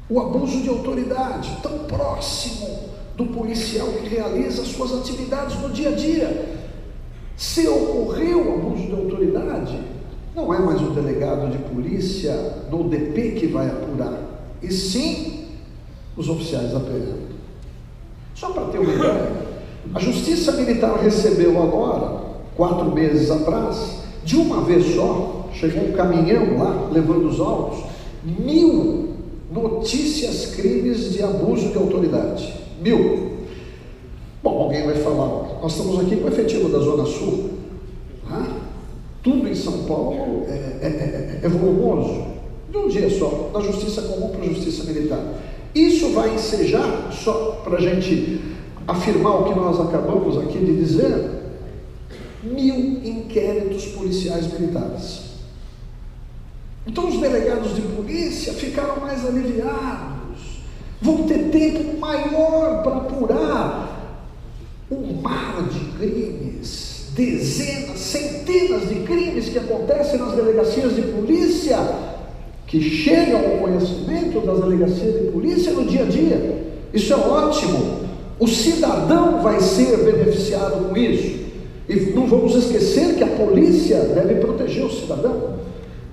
O abuso de autoridade, tão próximo do policial que realiza as suas atividades no dia a dia. Se ocorreu abuso de autoridade, não é mais o delegado de polícia no DP que vai apurar, e sim os oficiais da PM. Só para ter uma ideia, a Justiça Militar recebeu agora, 4 meses atrás, de uma vez só, chegou um caminhão lá, levando os autos, 1000 notícias, crimes de abuso de autoridade. 1000. Bom, alguém vai falar, nós estamos aqui com o efetivo da Zona Sul, né? Tudo em São Paulo é volumoso, de um dia só, da Justiça Comum para a Justiça Militar. Isso vai ensejar, só para a gente afirmar o que nós acabamos aqui de dizer, 1000 inquéritos policiais militares. Então os delegados de polícia ficaram mais aliviados, vão ter tempo maior para apurar um mar de crimes, dezenas, centenas de crimes que acontecem nas delegacias de polícia, que chegam ao conhecimento das delegacias de polícia no dia a dia. Isso é ótimo, o cidadão vai ser beneficiado com isso. E não vamos esquecer que a polícia deve proteger o cidadão.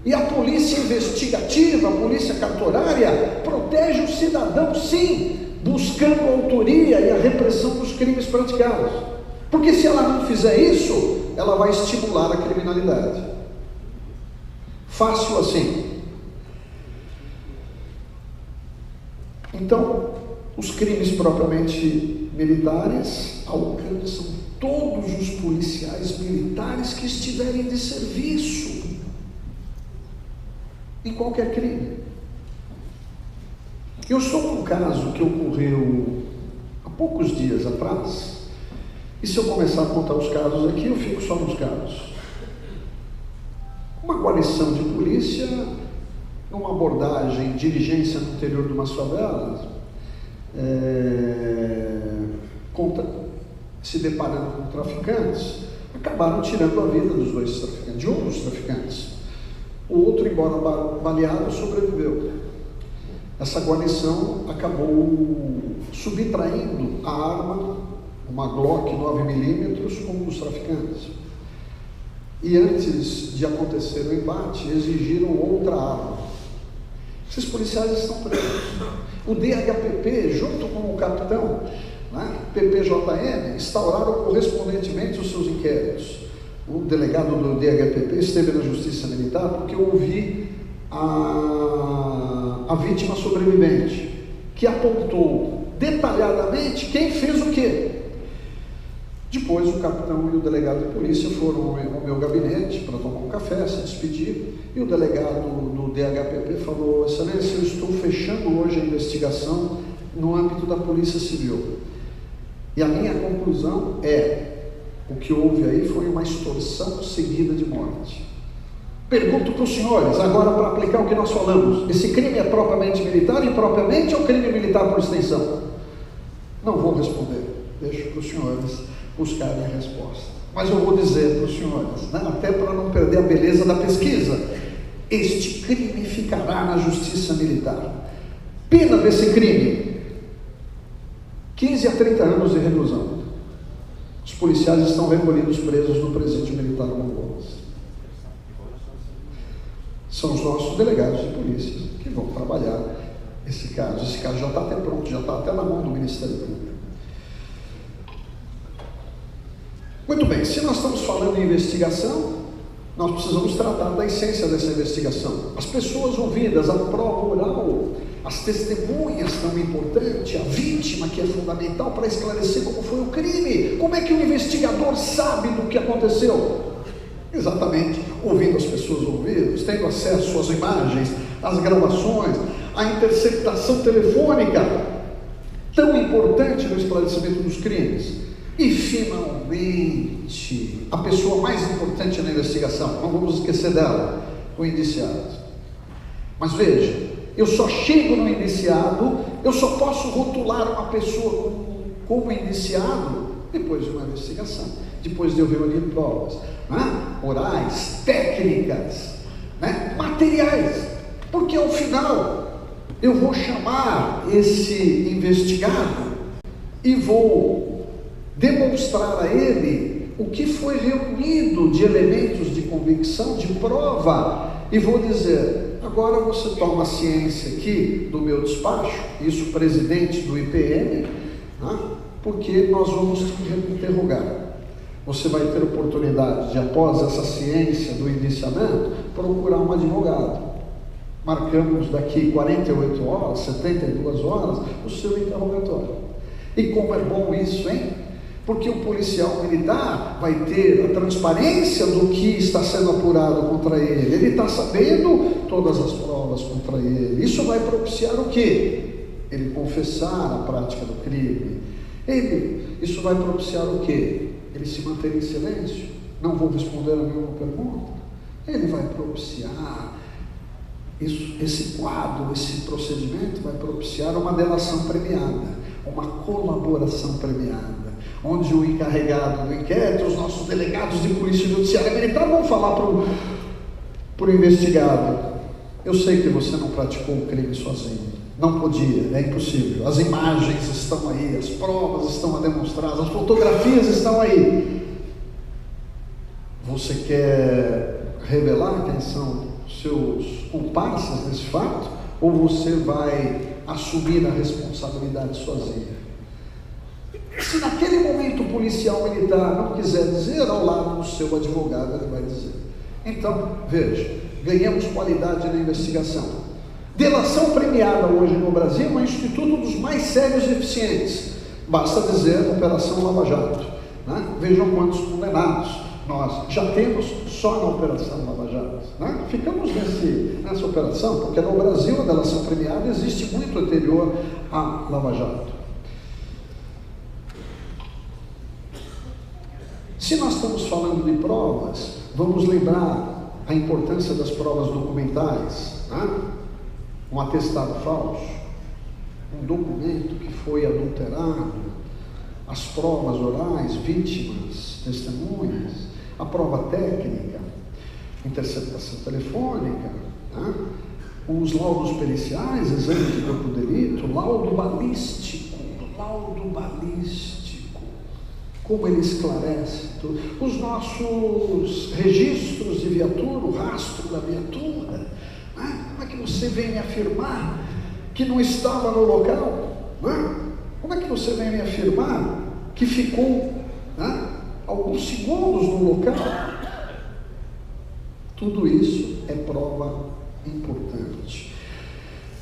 E a polícia investigativa, a polícia cartorária, protege o cidadão, sim, buscando a autoria e a repressão dos crimes praticados. Porque se ela não fizer isso, ela vai estimular a criminalidade. Fácil assim. Então, os crimes propriamente militares alcançam todos os policiais militares que estiverem de serviço em qualquer crime. Eu estou num caso que ocorreu há poucos dias atrás, e se eu começar a contar os casos aqui, eu fico só nos casos. Uma guarnição de polícia, numa abordagem, diligência no interior de umas favelas, se deparando com traficantes, acabaram tirando a vida dos dois traficantes, de um dos traficantes. O outro, embora baleado, sobreviveu. Essa guarnição acabou subtraindo a arma, uma Glock 9mm, com um dos traficantes. E antes de acontecer o embate, exigiram outra arma. Esses policiais estão presos. O DHPP, junto com o capitão, né, PPJM, instauraram correspondentemente os seus inquéritos. O delegado do DHPP esteve na Justiça Militar porque eu ouvi a vítima sobrevivente, que apontou detalhadamente quem fez o quê. Depois o capitão e o delegado de polícia foram ao meu gabinete para tomar um café, se despedir, e o delegado do DHPP falou: Excelência, eu estou fechando hoje a investigação no âmbito da Polícia Civil. E a minha conclusão é: o que houve aí foi uma extorsão seguida de morte. Pergunto para os senhores, agora para aplicar o que nós falamos, esse crime é propriamente militar, impropriamente, ou crime militar por extensão? Não vou responder, deixo para os senhores buscarem a resposta. Mas eu vou dizer para os senhores, né, até para não perder a beleza da pesquisa, este crime ficará na justiça militar. Pena desse crime: 15 a 30 anos de reclusão. Os policiais estão recolhidos presos no presídio militar Congonhas. São os nossos delegados de polícia que vão trabalhar esse caso. Esse caso já está até pronto, já está até na mão do Ministério Público. Muito bem, se nós estamos falando em investigação, nós precisamos tratar da essência dessa investigação. As pessoas ouvidas, a prova oral, as testemunhas tão importantes, a vítima, que é fundamental para esclarecer como foi o crime. Como é que o investigador sabe do que aconteceu? Exatamente, ouvindo as pessoas ouvidas, tendo acesso às imagens, às gravações, à interceptação telefônica, tão importante no esclarecimento dos crimes. E, finalmente, a pessoa mais importante na investigação, não vamos esquecer dela, o indiciado. Mas veja, eu só chego no indiciado, eu só posso rotular uma pessoa como indiciado depois de uma investigação, depois de eu reunir provas, né? Orais, técnicas, né? Materiais, porque ao final eu vou chamar esse investigado e vou demonstrar a ele o que foi reunido de elementos de convicção, de prova, e vou dizer: agora você toma ciência aqui do meu despacho, isso presidente do IPM, né? Porque nós vamos te interrogar. Você vai ter oportunidade de, após essa ciência do indiciamento, procurar um advogado. Marcamos daqui 48 horas, 72 horas, o seu interrogatório. E como é bom isso, hein? Porque o policial militar vai ter a transparência do que está sendo apurado contra ele. Ele está sabendo todas as provas contra ele. Isso vai propiciar o quê? Ele confessar a prática do crime. Isso vai propiciar o quê? Ele se manter em silêncio, não vou responder a nenhuma pergunta. Ele vai propiciar esse quadro, esse procedimento vai propiciar uma delação premiada, uma colaboração premiada, onde o encarregado do inquérito, os nossos delegados de polícia judiciária militar vão falar para o investigado: eu sei que você não praticou o crime sozinho, não podia, é impossível, as imagens estão aí, as provas estão a demonstrar, as fotografias estão aí. Você quer revelar quem são seus comparsas nesse fato, ou você vai assumir a responsabilidade sozinha? Se naquele momento o policial militar não quiser dizer, ao lado do seu advogado ele vai dizer. Então, veja, ganhamos qualidade na investigação. Delação premiada hoje no Brasil é um instituto dos mais sérios e eficientes. Basta dizer Operação Lava Jato, né? Vejam quantos condenados nós já temos só na Operação Lava Jato, né? Ficamos nessa operação, porque no Brasil a delação premiada existe muito anterior à Lava Jato. Se nós estamos falando de provas, vamos lembrar a importância das provas documentais, né? Um atestado falso, um documento que foi adulterado, as provas orais, vítimas, testemunhas, a prova técnica, interceptação telefônica, né? Os laudos periciais, exame de corpo de delito, laudo balístico, como ele esclarece tudo, os nossos registros de viatura, o rastro da viatura, né? Como é que você vem me afirmar que não estava no local? Né? Como é que você vem me afirmar que ficou, né, alguns segundos no local? Tudo isso é prova importante.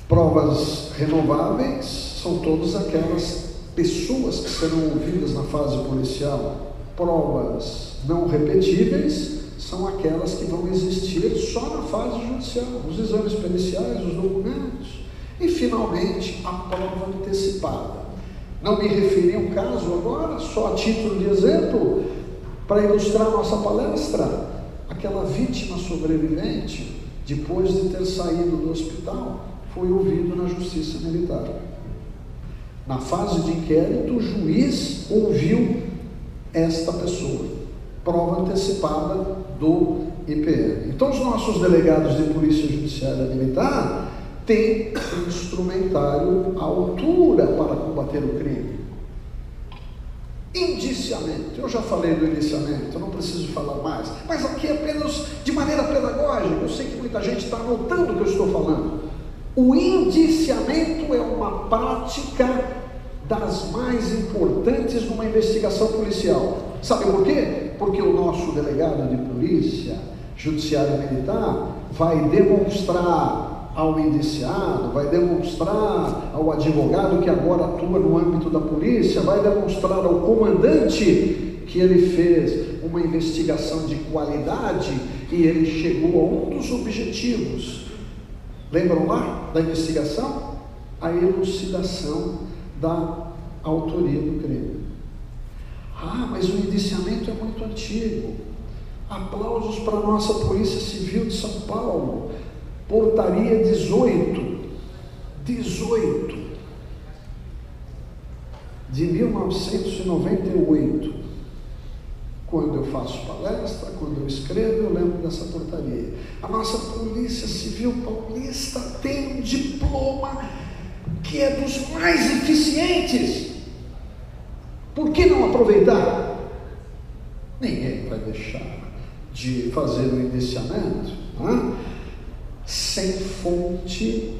Provas renováveis são todas aquelas pessoas que serão ouvidas na fase policial. Provas não repetíveis são aquelas que vão existir só na fase judicial, os exames periciais, os documentos. E, finalmente, a prova antecipada. Não me referi a um caso agora, só a título de exemplo, para ilustrar nossa palestra. Aquela vítima sobrevivente, depois de ter saído do hospital, foi ouvido na Justiça Militar. Na fase de inquérito, o juiz ouviu esta pessoa. Prova antecipada do IPM. Então, os nossos delegados de Polícia Judiciária Militar têm um instrumentário à altura para combater o crime. Indiciamento. Eu já falei do indiciamento, eu não preciso falar mais. Mas aqui apenas de maneira pedagógica. Eu sei que muita gente está anotando o que eu estou falando. O indiciamento é uma prática das mais importantes numa investigação policial. Sabe por quê? Porque o nosso delegado de polícia judiciária militar vai demonstrar ao indiciado, vai demonstrar ao advogado que agora atua no âmbito da polícia, vai demonstrar ao comandante que ele fez uma investigação de qualidade e ele chegou a um dos objetivos. Lembram lá da investigação? A elucidação da autoria do crime. Ah, mas o indiciamento é muito antigo. Aplausos para a nossa Polícia Civil de São Paulo. Portaria 18 de 1998. Quando eu faço palestra, quando eu escrevo, eu lembro dessa portaria. A nossa Polícia Civil paulista tem um diploma que é dos mais eficientes. Por que não aproveitar? Ninguém vai deixar de fazer o indiciamento, né? Sem fonte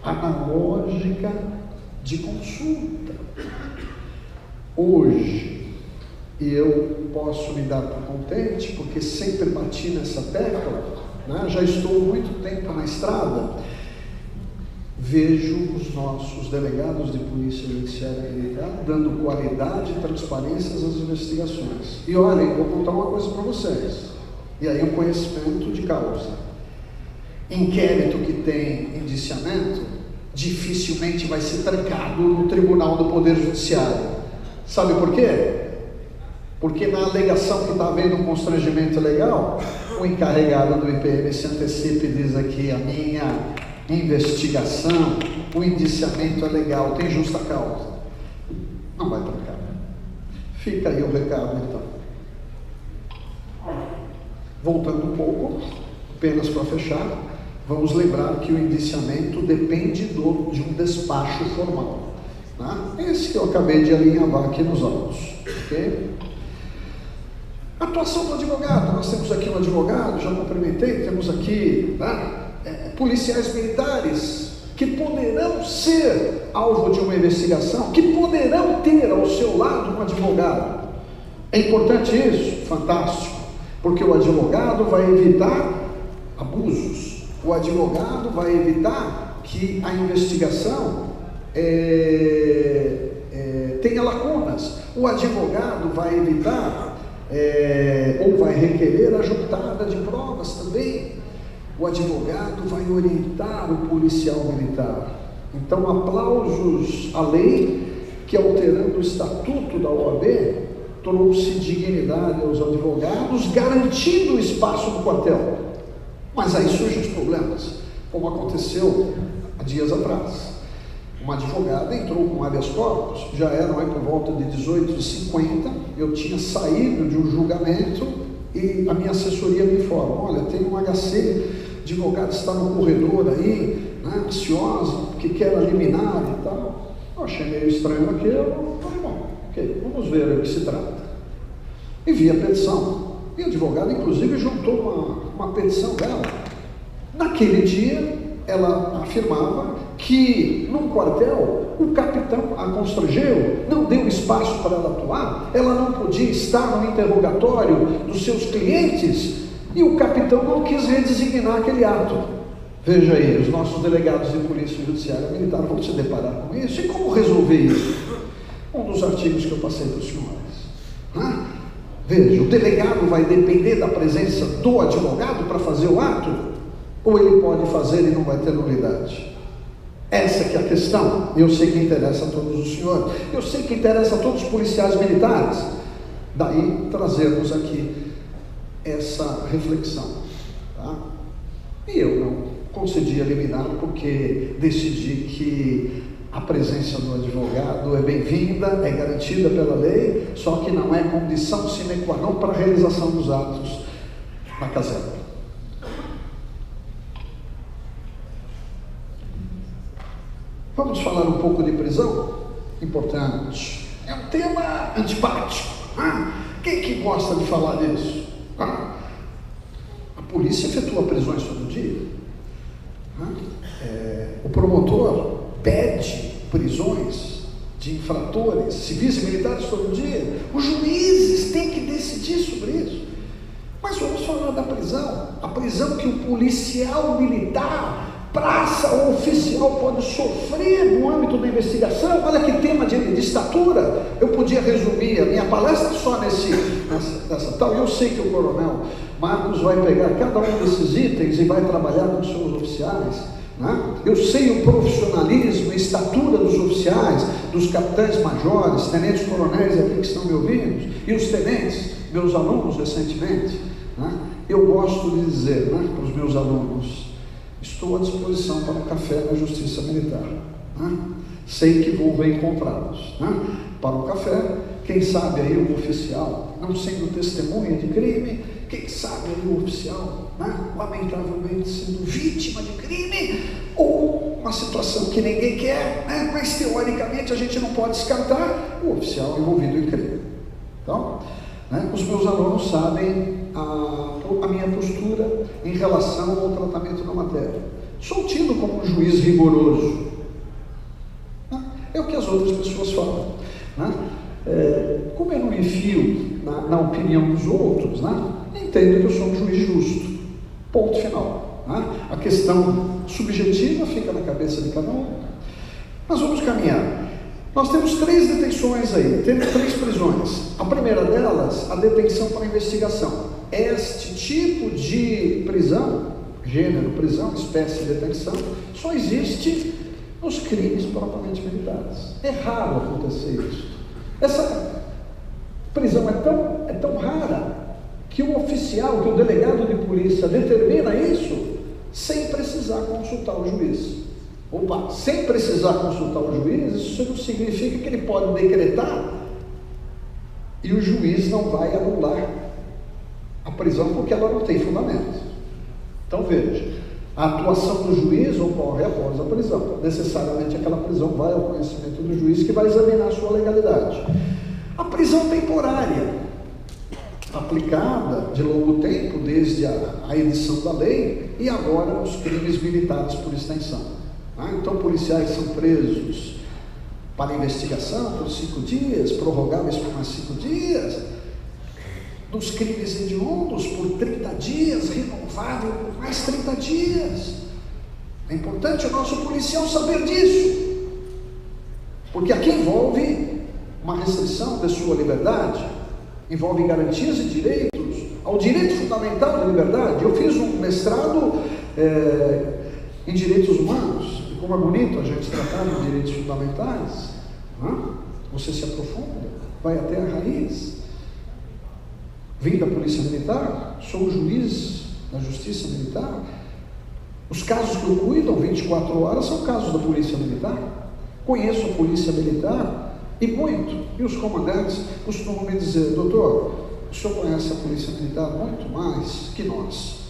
analógica de consulta. Hoje, e eu posso me dar por contente, porque sempre bati nessa tecla, né? Já estou muito tempo na estrada, vejo os nossos delegados de Polícia Judiciária Militar dando qualidade e transparência às investigações. E olhem, vou contar uma coisa para vocês, e aí um conhecimento de causa. Inquérito que tem indiciamento dificilmente vai ser trancado no Tribunal do Poder Judiciário. Sabe por quê? Porque na alegação que está havendo um constrangimento legal, o encarregado do IPM se antecipa e diz aqui: a minha investigação, o indiciamento é legal, tem justa causa. Não vai trancar. Fica aí o recado, então. Voltando um pouco, apenas para fechar, vamos lembrar que o indiciamento depende de um despacho formal, né? Esse que eu acabei de alinhavar aqui nos autos, ok? Atuação do advogado. Nós temos aqui um advogado, já cumprimentei, temos aqui, né, policiais militares que poderão ser alvo de uma investigação, que poderão ter ao seu lado um advogado. É importante isso? Fantástico, porque o advogado vai evitar abusos, o advogado vai evitar que a investigação tenha lacunas, o advogado vai evitar ou vai requerer a juntada de provas também. O advogado vai orientar o policial militar. Então, aplausos à lei que, alterando o estatuto da OAB, trouxe dignidade aos advogados, garantindo o espaço no quartel. Mas aí surgem os problemas, como aconteceu há dias atrás. Uma advogada entrou com habeas corpus, já eram aí por volta de 18h50, eu tinha saído de um julgamento e a minha assessoria me informa: olha, tem um HC, advogado está no corredor aí, né, ansiosa, que quer eliminar e tal. Eu achei meio estranho aquilo, falei: bom, ok, vamos ver o que se trata. Enviei a petição, e a advogada inclusive juntou uma petição dela. Naquele dia, ela afirmava que num quartel o capitão a constrangeu, não deu espaço para ela atuar, ela não podia estar no interrogatório dos seus clientes, e o capitão não quis redesignar aquele ato. Veja aí, os nossos delegados de polícia judiciária militar vão se deparar com isso. E como resolver isso? Um dos artigos que eu passei para os senhores. Veja, o delegado vai depender da presença do advogado para fazer o ato? Ou ele pode fazer e não vai ter nulidade? Essa que é a questão. Eu sei que interessa a todos os senhores. Eu sei que interessa a todos os policiais militares. Daí trazermos aqui essa reflexão. Tá? E eu não concedi a liminar porque decidi que a presença do advogado é bem-vinda, é garantida pela lei, só que não é condição sine qua non para a realização dos atos na caserna. Vamos falar um pouco de prisão? Importante. É um tema antipático. Quem que gosta de falar disso? A polícia efetua prisões todo dia. O promotor pede prisões de infratores civis e militares todo dia. Os juízes têm que decidir sobre isso. Mas vamos falar da prisão. A prisão que o policial militar, praça ou oficial pode sofrer no âmbito da investigação. Olha que tema de estatura. Eu podia resumir a minha palestra só nessa tal. Eu sei que o coronel Marcos vai pegar cada um desses itens e vai trabalhar com seus oficiais. Eu sei o profissionalismo, a estatura dos oficiais, dos capitães majores, tenentes coronéis aqui que estão me ouvindo, e os tenentes, meus alunos recentemente. Eu gosto de dizer para os meus alunos: estou à disposição para um café na Justiça Militar. Sei que vou encontrá-los para um café. Quem sabe aí o oficial, não sendo testemunha de crime, quem sabe aí o oficial, lamentavelmente sendo vítima de crime, ou uma situação que ninguém quer, mas teoricamente a gente não pode descartar o oficial envolvido em crime. Então, os meus alunos sabem a minha postura em relação ao tratamento da matéria. Sou tido como um juiz rigoroso. É o que as outras pessoas falam. Como eu não me enfio na opinião dos outros, entendo que eu sou um juiz justo. Ponto final. A questão subjetiva fica na cabeça de cada um. Mas vamos caminhar. Nós temos 3 detenções aí, temos 3 prisões. A primeira delas, a detenção para investigação. Este tipo de prisão, gênero prisão, espécie de detenção, só existe nos crimes propriamente militares. É raro acontecer isso. Essa prisão é tão rara que o oficial, que o delegado de polícia determina isso sem precisar consultar o juiz. Sem precisar consultar o juiz, isso não significa que ele pode decretar e o juiz não vai anular a prisão porque ela não tem fundamento. Então veja, a atuação do juiz ocorre após a prisão. Necessariamente aquela prisão vai ao conhecimento do juiz, que vai examinar a sua legalidade. A prisão temporária, aplicada de longo tempo, desde a edição da lei, e agora nos crimes militares por extensão. Então policiais são presos para investigação por 5 dias, prorrogáveis por mais 5 dias, dos crimes hediondos por 30 dias, renovável por mais 30 dias. É importante o nosso policial saber disso, porque aqui envolve uma restrição da sua liberdade, envolve garantias e direitos, ao direito fundamental da liberdade. Eu fiz um mestrado em direitos humanos, e como é bonito a gente tratar de direitos fundamentais, você se aprofunda, vai até a raiz. Vim da Polícia Militar, sou juiz da Justiça Militar. Os casos que eu cuido 24 horas são casos da Polícia Militar. Conheço a Polícia Militar e muito. E os comandantes costumam me dizer: doutor, o senhor conhece a Polícia Militar muito mais que nós.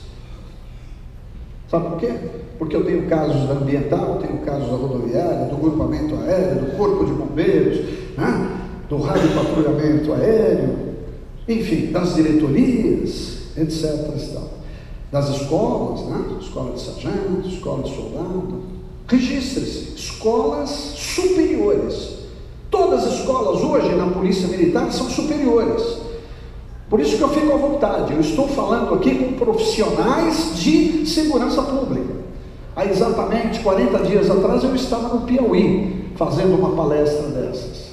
Sabe por quê? Porque eu tenho casos da ambiental, tenho casos da rodoviária, do grupamento aéreo, do corpo de bombeiros, do radiopatrulhamento aéreo, enfim, das diretorias, etc. Das escolas, escola de sargento, escola de soldado. Registre-se, escolas superiores. Todas as escolas hoje na Polícia Militar são superiores. Por isso que eu fico à vontade. Eu estou falando aqui com profissionais de segurança pública. Há exatamente 40 dias atrás eu estava no Piauí, fazendo uma palestra dessas.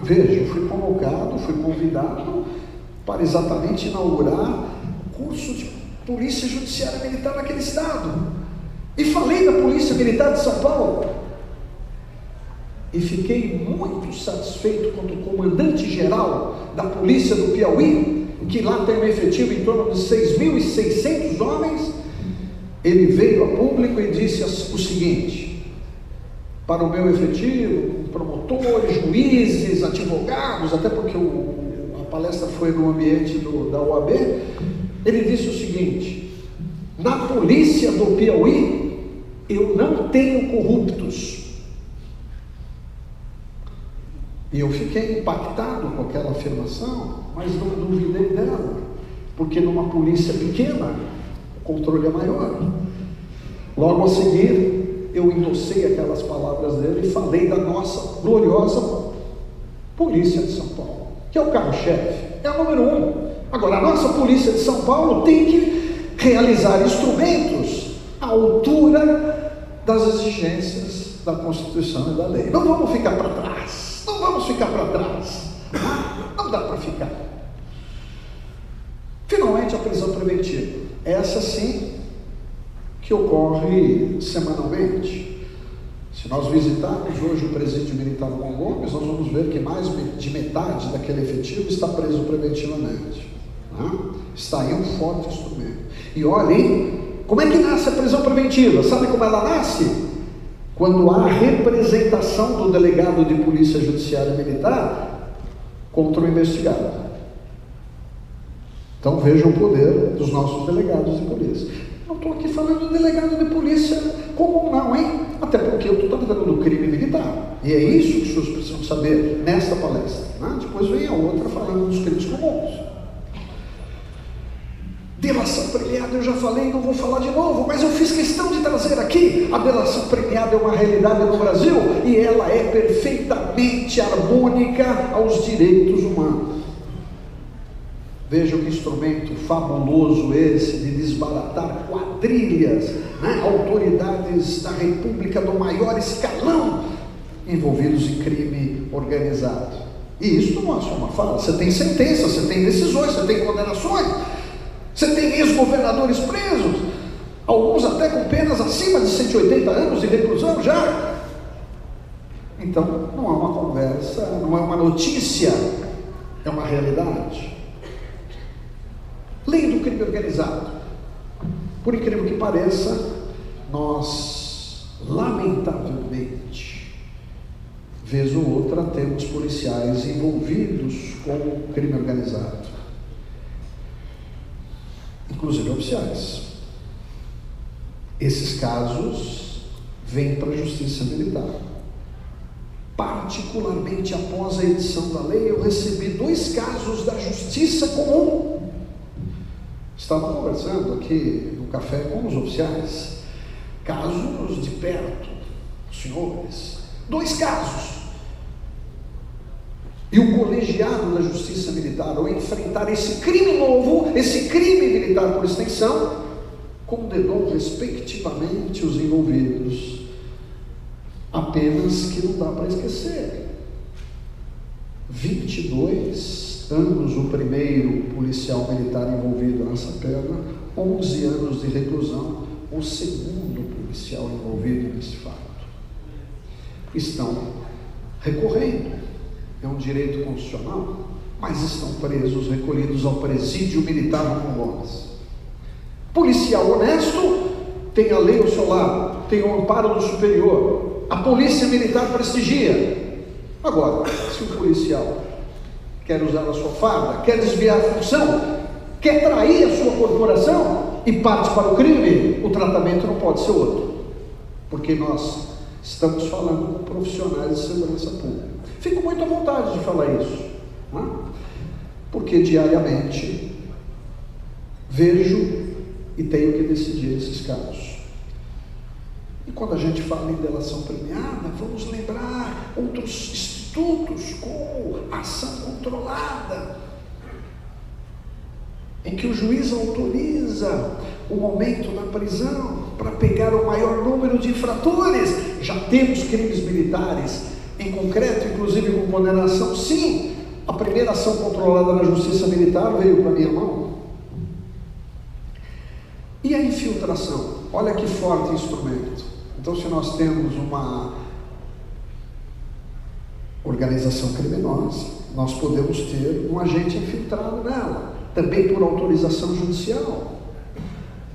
Veja, eu fui convidado para exatamente inaugurar o curso de Polícia Judiciária Militar naquele estado. E falei da Polícia Militar de São Paulo. E fiquei muito satisfeito quando o comandante-geral da Polícia do Piauí, que lá tem um efetivo em torno de 6.600 homens, ele veio a público e disse o seguinte: para o meu efetivo, promotores, juízes, advogados, até porque a palestra foi no ambiente da OAB, ele disse o seguinte: na polícia do Piauí, eu não tenho corruptos. E eu fiquei impactado com aquela afirmação, mas não duvidei dela, porque numa polícia pequena, o controle é maior. Logo a seguir, eu endossei aquelas palavras dele e falei da nossa gloriosa Polícia de São Paulo, que é o carro-chefe, é o número 1. Agora, a nossa Polícia de São Paulo tem que realizar instrumentos à altura das exigências da Constituição e da lei. Não vamos ficar para trás. Não vamos ficar para trás. Não dá para ficar. Finalmente, a prisão preventiva. Essa sim que ocorre semanalmente. Se nós visitarmos hoje o presídio militar Bom Gomes, nós vamos ver que mais de metade daquele efetivo está preso preventivamente. Está aí um forte instrumento. E olhem, como é que nasce a prisão preventiva? Sabe como ela nasce? Quando há representação do delegado de Polícia Judiciária Militar contra o investigado. Então vejam o poder dos nossos delegados de polícia. Não estou aqui falando do delegado de polícia comum não, hein? Até porque eu estou tratando do crime militar. E é isso que os senhores precisam saber nesta palestra. Depois vem a outra falando dos crimes comuns. Delação premiada eu já falei, não vou falar de novo, mas eu fiz questão de trazer aqui. A delação premiada é uma realidade no Brasil e ela é perfeitamente harmônica aos direitos humanos. Vejam que instrumento fabuloso esse de desbaratar quadrilhas, autoridades da República do maior escalão envolvidos em crime organizado. E isso não é só uma fala, você tem sentenças, você tem decisões, você tem condenações. Você tem ex-governadores presos, alguns até com penas acima de 180 anos de reclusão já. Então, não é uma conversa, não é uma notícia, é uma realidade. Lei do crime organizado. Por incrível que pareça, nós, lamentavelmente, vez ou outra, temos policiais envolvidos com o crime organizado. Inclusive oficiais. Esses casos vêm para a Justiça Militar. Particularmente após a edição da lei, eu recebi 2 casos da Justiça Comum. Estava conversando aqui no café com os oficiais. Casos de perto, senhores. 2 casos. E o colegiado da Justiça Militar, ao enfrentar esse crime novo, esse crime militar por extensão, condenou respectivamente os envolvidos. Apenas que não dá para esquecer. 22 anos o primeiro policial militar envolvido nessa pena, 11 anos de reclusão o segundo policial envolvido nesse fato. Estão recorrendo. É um direito constitucional, mas estão presos, recolhidos ao presídio militar Bom Gomes. Policial honesto tem a lei ao seu lado, tem o amparo do superior, a polícia militar prestigia. Agora, se o policial quer usar a sua farda, quer desviar a função, quer trair a sua corporação e parte para o crime, o tratamento não pode ser outro, porque nós estamos falando com profissionais de segurança pública. Fico muito à vontade de falar isso, porque diariamente vejo e tenho que decidir esses casos. E quando a gente fala em delação premiada, vamos lembrar outros institutos, como a ação controlada, em que o juiz autoriza o aumento da prisão para pegar o maior número de infratores. Já temos crimes militares em concreto, inclusive com condenação. Sim, a primeira ação controlada na Justiça Militar veio para minha mão. E a infiltração? Olha que forte instrumento. Então, se nós temos uma organização criminosa, nós podemos ter um agente infiltrado nela, também por autorização judicial.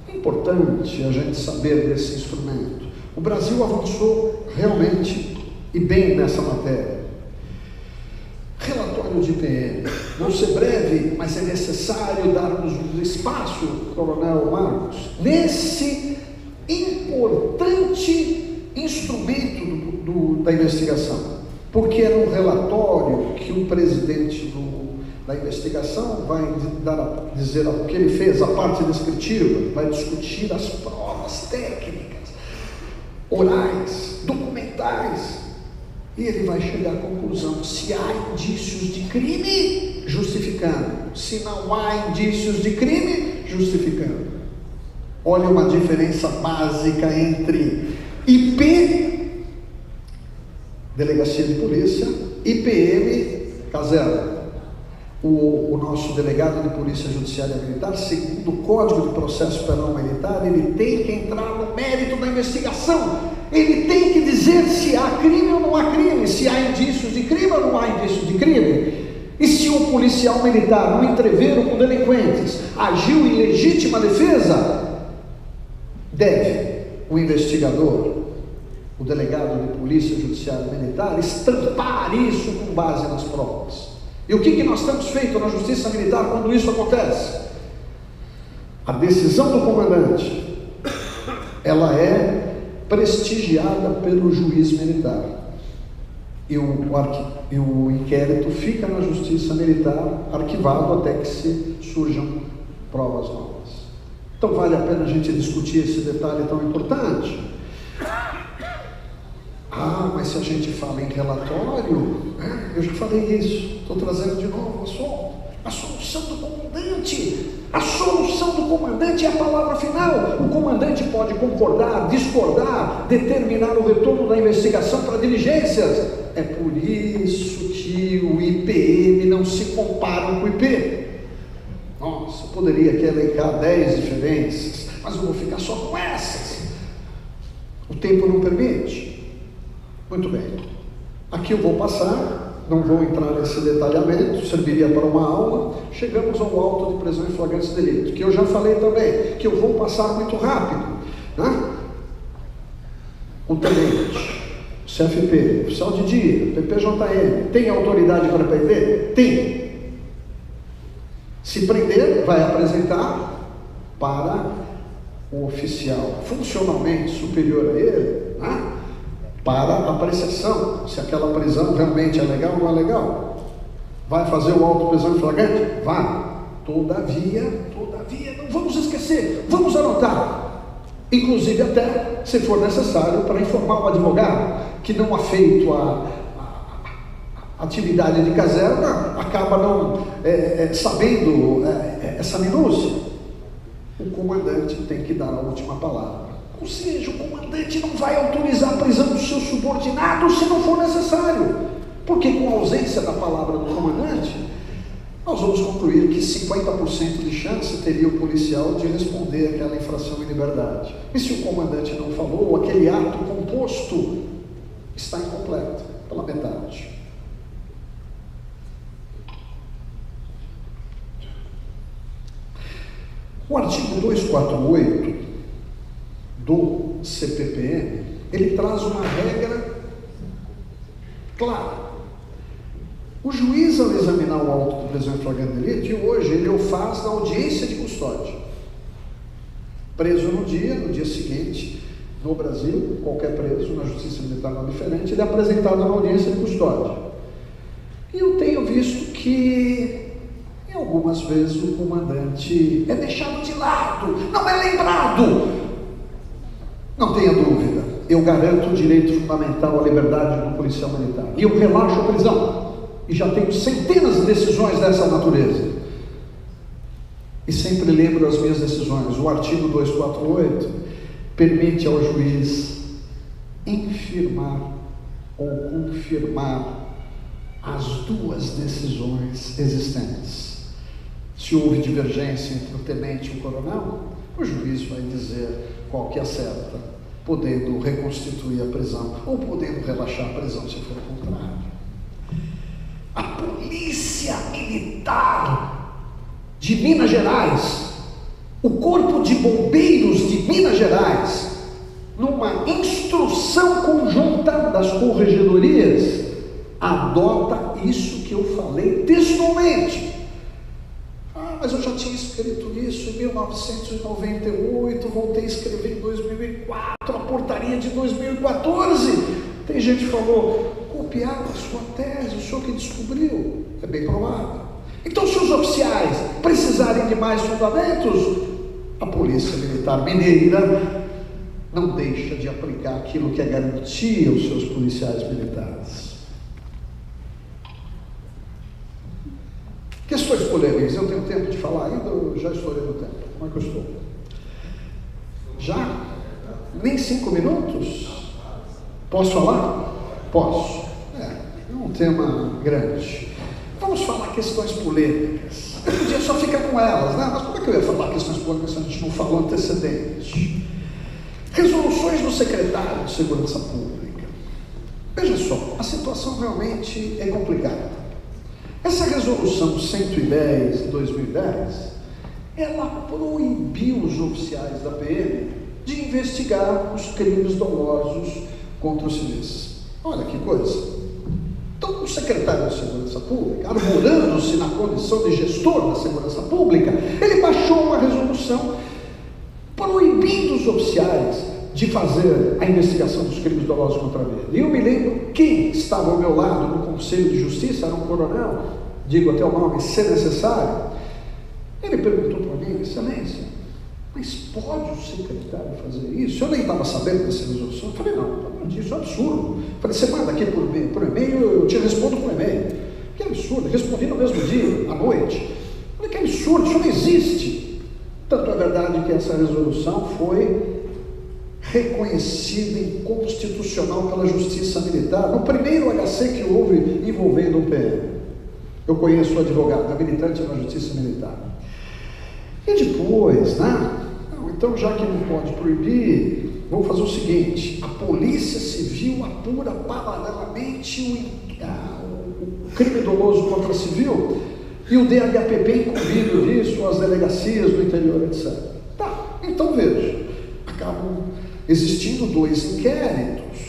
É importante a gente saber desse instrumento. O Brasil avançou realmente e bem nessa matéria. Relatório de PM. Vou ser breve, mas é necessário darmos um espaço, Coronel Marcos, nesse importante instrumento da investigação. Porque é no relatório que o presidente da investigação vai dizer o que ele fez, a parte descritiva, vai discutir as provas técnicas, orais, documentais, e ele vai chegar à conclusão se há indícios de crime, justificando; se não há indícios de crime, justificando. Olha uma diferença básica entre IP, Delegacia de Polícia, e PM, Caserna. O nosso delegado de Polícia Judiciária Militar, segundo o Código de Processo Penal Militar, ele tem que entrar no mérito da investigação. Ele tem que dizer se há crime ou não há crime, se há indícios de crime ou não há indícios de crime. E se o policial militar, no entreveiro com delinquentes, agiu em legítima defesa, deve o investigador, o delegado de Polícia Judiciária Militar, estampar isso com base nas provas. E o que nós temos feito na Justiça Militar quando isso acontece? A decisão do comandante, ela é prestigiada pelo juiz militar. E o inquérito fica na Justiça Militar arquivado até que surjam provas novas. Então vale a pena a gente discutir esse detalhe tão importante. Ah, mas se a gente fala em relatório, eu já falei isso, estou trazendo de novo o assunto. A solução do comandante. A solução do comandante é a palavra final. O comandante pode concordar, discordar, determinar o retorno da investigação para diligências. É por isso que o IPM não se compara com o IP. Nossa, eu poderia aqui elencar 10 diferenças, mas eu vou ficar só com essas. O tempo não permite. Muito bem. Aqui eu vou passar, não vou entrar nesse detalhamento, serviria para uma aula. Chegamos ao auto de prisão em flagrante delito, que eu já falei também, que eu vou passar muito rápido, né? O tenente, CFP, oficial de dia, PPJM, tem autoridade para prender? Tem. Se prender, vai apresentar para o oficial funcionalmente superior a ele, né? Para apreciação, se aquela prisão realmente é legal ou não é legal. Vai fazer o auto de prisão em flagrante? Vai. Todavia, não vamos esquecer, vamos anotar. Inclusive até, se for necessário, para informar o advogado que não ha feito a atividade de caserna, acaba não sabendo essa minúcia. O comandante tem que dar a última palavra. Ou seja, o comandante não vai autorizar a prisão dos seus subordinados se não for necessário. Porque com a ausência da palavra do comandante, nós vamos concluir que 50% de chance teria o policial de responder aquela infração em liberdade. E se o comandante não falou, aquele ato composto está incompleto, pela metade. O artigo 248 do CPPM, ele traz uma regra clara. O juiz, ao examinar o auto de prisão em flagrante delito, e hoje ele o faz na audiência de custódia. Preso no dia seguinte, no Brasil, qualquer preso na Justiça Militar não é diferente, ele é apresentado na audiência de custódia. E eu tenho visto que, em algumas vezes, o comandante é deixado de lado, não é lembrado. Não tenha dúvida, eu garanto o direito fundamental à liberdade do policial militar. E eu relaxo a prisão. E já tenho centenas de decisões dessa natureza. E sempre lembro as minhas decisões. O artigo 248 permite ao juiz infirmar ou confirmar as duas decisões existentes. Se houve divergência entre o tenente e o coronel, o juiz vai dizer qual que acerta, podendo reconstituir a prisão ou podendo relaxar a prisão se for o contrário. A Polícia Militar de Minas Gerais, o Corpo de Bombeiros de Minas Gerais, numa instrução conjunta das corregedorias, adota isso que eu falei textualmente. Mas eu já tinha escrito isso em 1998, voltei a escrever em 2004, a portaria de 2014. Tem gente que falou, copiaram a sua tese, o senhor que descobriu. É bem provável. Então, se os oficiais precisarem de mais fundamentos, a Polícia Militar Mineira não deixa de aplicar aquilo que é garantia aos seus policiais militares. Questões polêmicas, eu tenho tempo de falar ainda ou já estourei no tempo? Como é que eu estou? Já? Nem 5 minutos? Posso falar? Posso. É um tema grande. Vamos falar questões polêmicas. Eu podia só ficar com elas, né? Mas como é que eu ia falar questões polêmicas se a gente não falou antecedentes? Resoluções do secretário de Segurança Pública. Veja só, a situação realmente é complicada. Essa resolução 110 de 2010, ela proibiu os oficiais da PM de investigar os crimes dolosos contra os civis. Olha que coisa. Então, o secretário de Segurança Pública, arvorando-se na condição de gestor da segurança pública, ele baixou uma resolução proibindo os oficiais de fazer a investigação dos crimes dolosos contra a vida. E eu me lembro quem estava ao meu lado no Conselho de Justiça, era um coronel, digo até o nome, se necessário. Ele perguntou para mim, excelência, mas pode o secretário fazer isso? Eu nem estava sabendo dessa resolução. Eu falei, não disso é absurdo. Eu falei, você manda aqui por e-mail, eu te respondo por e-mail. Que absurdo, eu respondi no mesmo dia, à noite. Eu falei, que absurdo, isso não existe. Tanto é verdade que essa resolução foi reconhecida inconstitucional pela Justiça Militar, no primeiro HC que houve envolvendo o PM. Eu conheço o advogado, é militante na Justiça Militar. E depois, né? Não, então, já que não pode proibir, vamos fazer o seguinte: a Polícia Civil apura paralelamente o crime doloso contra civil e o DHPP incumbido disso, as delegacias do interior, etc. Tá, então veja, acabam existindo 2 inquéritos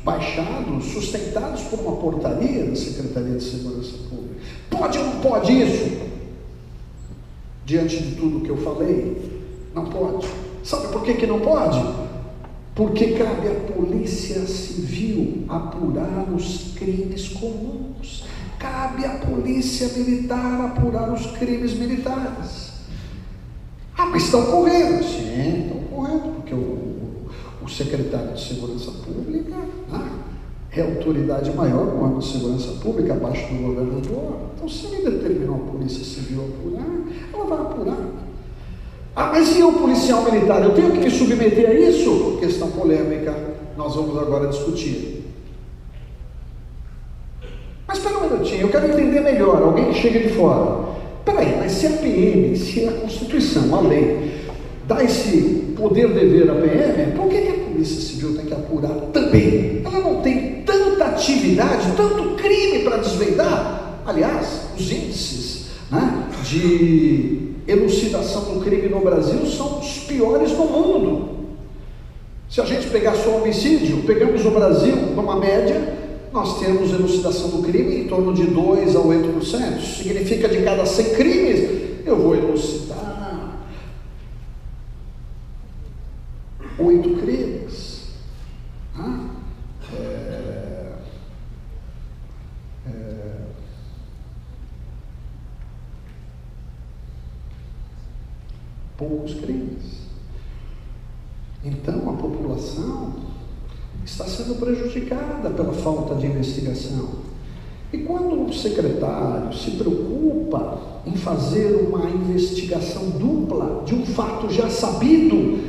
baixados, sustentados por uma portaria da Secretaria de Segurança Pública. Pode ou não pode isso? Diante de tudo que eu falei, não pode. Sabe por que não pode? Porque cabe à Polícia Civil apurar os crimes comuns. Cabe à Polícia Militar apurar os crimes militares. Mas estão correndo. Sim, estão correndo, porque o secretário de Segurança Pública é a autoridade maior no âmbito de segurança pública, abaixo do governador. Então, se ele determinou a Polícia Civil apurar, ela vai apurar. Mas e o policial militar? Eu tenho que me submeter a isso? Questão polêmica, nós vamos agora discutir. Mas espera um minutinho, eu quero entender melhor, alguém que chega de fora. Peraí, mas se a PM, se a Constituição, a lei, dá esse poder-dever à PM, por que a Polícia Civil tem que apurar também? Ela não tem tanta atividade, tanto crime para desvendar. Aliás, os índices de elucidação do crime no Brasil são os piores do mundo. Se a gente pegar só homicídio, pegamos o Brasil numa média, nós temos elucidação do crime em torno de 2% a 8%. Significa de cada 100 crimes, eu vou elucidar 8 crimes. Poucos crimes. Então a população está sendo prejudicada pela falta de investigação. E quando o secretário se preocupa em fazer uma investigação dupla de um fato já sabido,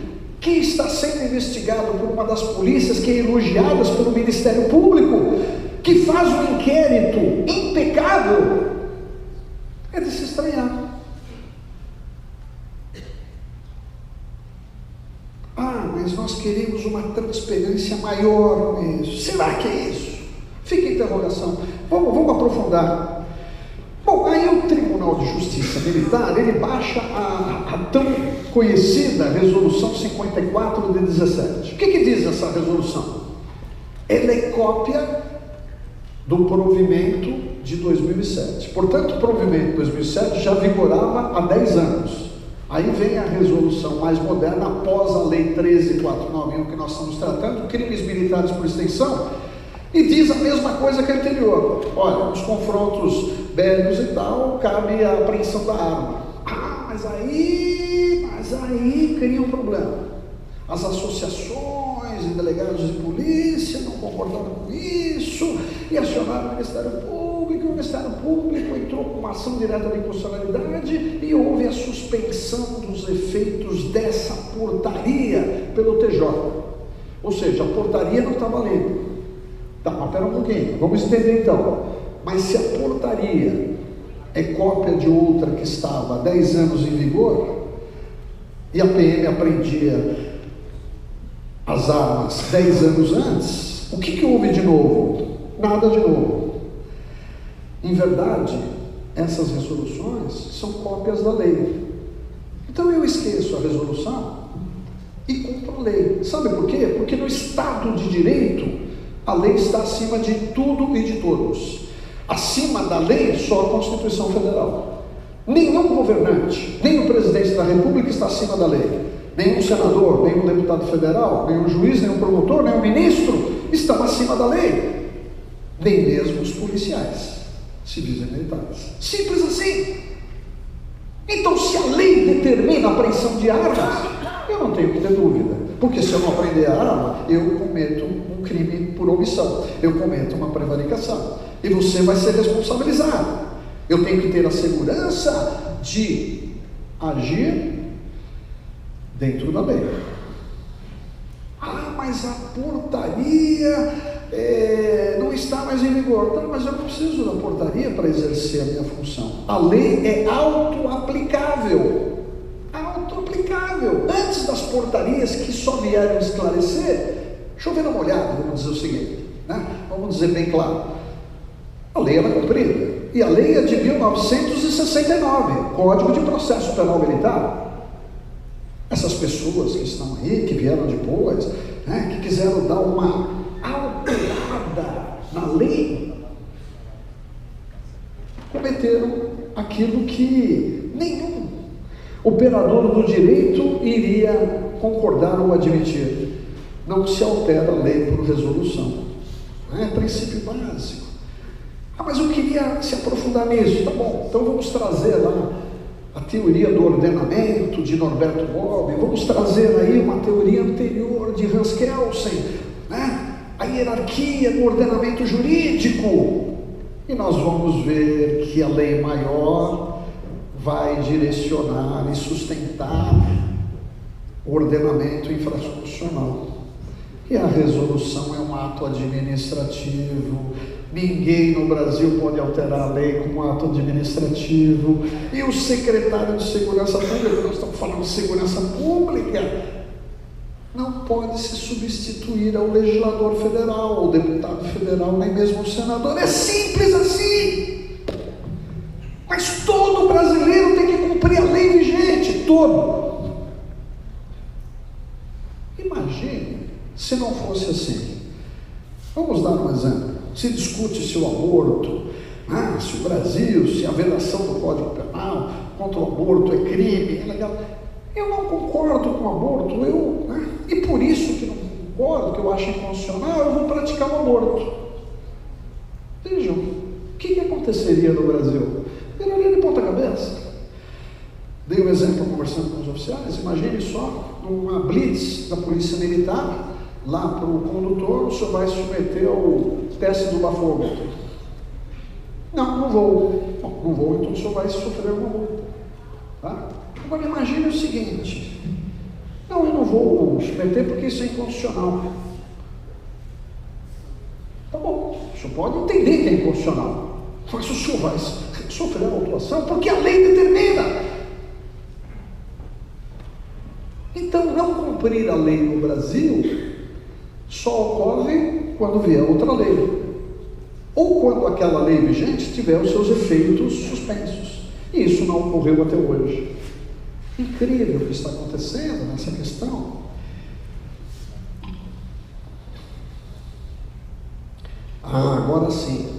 que está sendo investigado por uma das polícias que é elogiadas pelo Ministério Público, que faz um inquérito impecável, é de se estranhar. Mas nós queremos uma transparência maior nisso. Será que é isso? Fica a interrogação. Vamos aprofundar. Bom, aí o Tribunal de Justiça Militar, ele baixa a tão conhecida Resolução 54 de 17. O que diz essa resolução? Ela é cópia do provimento de 2007. Portanto, o provimento de 2007 já vigorava há 10 anos. Aí vem a resolução mais moderna, após a Lei 13.491, que nós estamos tratando, crimes militares por extensão, e diz a mesma coisa que a anterior. Olha, nos confrontos bélicos e tal, cabe a apreensão da arma. Mas aí cria um problema. As associações e delegados de polícia não concordaram com isso, e acionaram o Ministério Público, e o Ministério Público entrou com uma ação direta de inconstitucionalidade, e houve a suspensão dos efeitos dessa portaria pelo TJ. Ou seja, a portaria não está valendo. Tá, mas pera um pouquinho, vamos entender então. Mas se a portaria é cópia de outra que estava há 10 anos em vigor, e a PM apreendia as armas 10 anos antes, o que houve de novo? Nada de novo. Em verdade, essas resoluções são cópias da lei. Então eu esqueço a resolução e cumpro a lei. Sabe por quê? Porque no Estado de Direito, a lei está acima de tudo e de todos. Acima da lei, só a Constituição Federal. Nenhum governante, nem o presidente da República está acima da lei. Nenhum senador, nenhum deputado federal, nenhum juiz, nenhum promotor, nenhum ministro estão acima da lei. Nem mesmo os policiais, civis e militares. Simples assim. Então, se a lei determina a apreensão de armas, eu não tenho que ter dúvida. Porque se eu não apreender a arma, eu cometo um crime por omissão. Eu cometo uma prevaricação. E você vai ser responsabilizado. Eu tenho que ter a segurança de agir dentro da lei. Mas a portaria não está mais em vigor. Não, mas eu não preciso da portaria para exercer a minha função. A lei é auto-aplicável. Auto-aplicável. Antes das portarias que só vieram esclarecer, chover uma olhada, vamos dizer o seguinte, né? Vamos dizer bem claro. A lei era cumprida. E a lei é de 1969, Código de Processo Penal Militar. Essas pessoas que estão aí, que vieram depois, né, que quiseram dar uma alterada na lei, cometeram aquilo que nenhum operador do direito iria concordar ou admitir. Não se altera a lei por resolução. É princípio básico. Mas eu queria se aprofundar nisso. Tá bom, então vamos trazer lá a teoria do ordenamento de Norberto Bobbio, vamos trazer aí uma teoria anterior de Hans Kelsen, né? A hierarquia do ordenamento jurídico, e nós vamos ver que a lei maior vai direcionar e sustentar o ordenamento infraconstitucional. E a resolução é um ato administrativo. Ninguém no Brasil pode alterar a lei com um ato administrativo. E o secretário de Segurança Pública, nós estamos falando de segurança pública, não pode se substituir ao legislador federal, ao deputado federal, nem mesmo ao senador. É simples assim. Mas todo brasileiro tem que cumprir a lei vigente, todo. Imagine se não fosse assim. Vamos dar um exemplo. Se discute se o aborto, se o Brasil, se a vedação do Código Penal contra o aborto é crime, é legal. Eu não concordo com o aborto, e por isso que não concordo, que eu acho inconstitucional, eu vou praticar o aborto. Vejam, o que aconteceria no Brasil? Viraria de ponta cabeça. Dei um exemplo conversando com os oficiais. Imagine só, numa blitz da Polícia Militar, lá para o condutor, o senhor vai se submeter ao teste do bafômetro. Não vou. Bom, não vou, então o senhor vai sofrer uma multa. Tá? Agora imagine o seguinte: Não, eu não vou submeter porque isso é inconstitucional. Tá bom, o senhor pode entender que é inconstitucional, mas o senhor vai sofrer a autuação porque a lei determina. Então, não cumprir a lei no Brasil só ocorre quando vier outra lei, ou quando aquela lei vigente tiver os seus efeitos suspensos. E isso não ocorreu até hoje. Incrível o que está acontecendo nessa questão. Agora sim,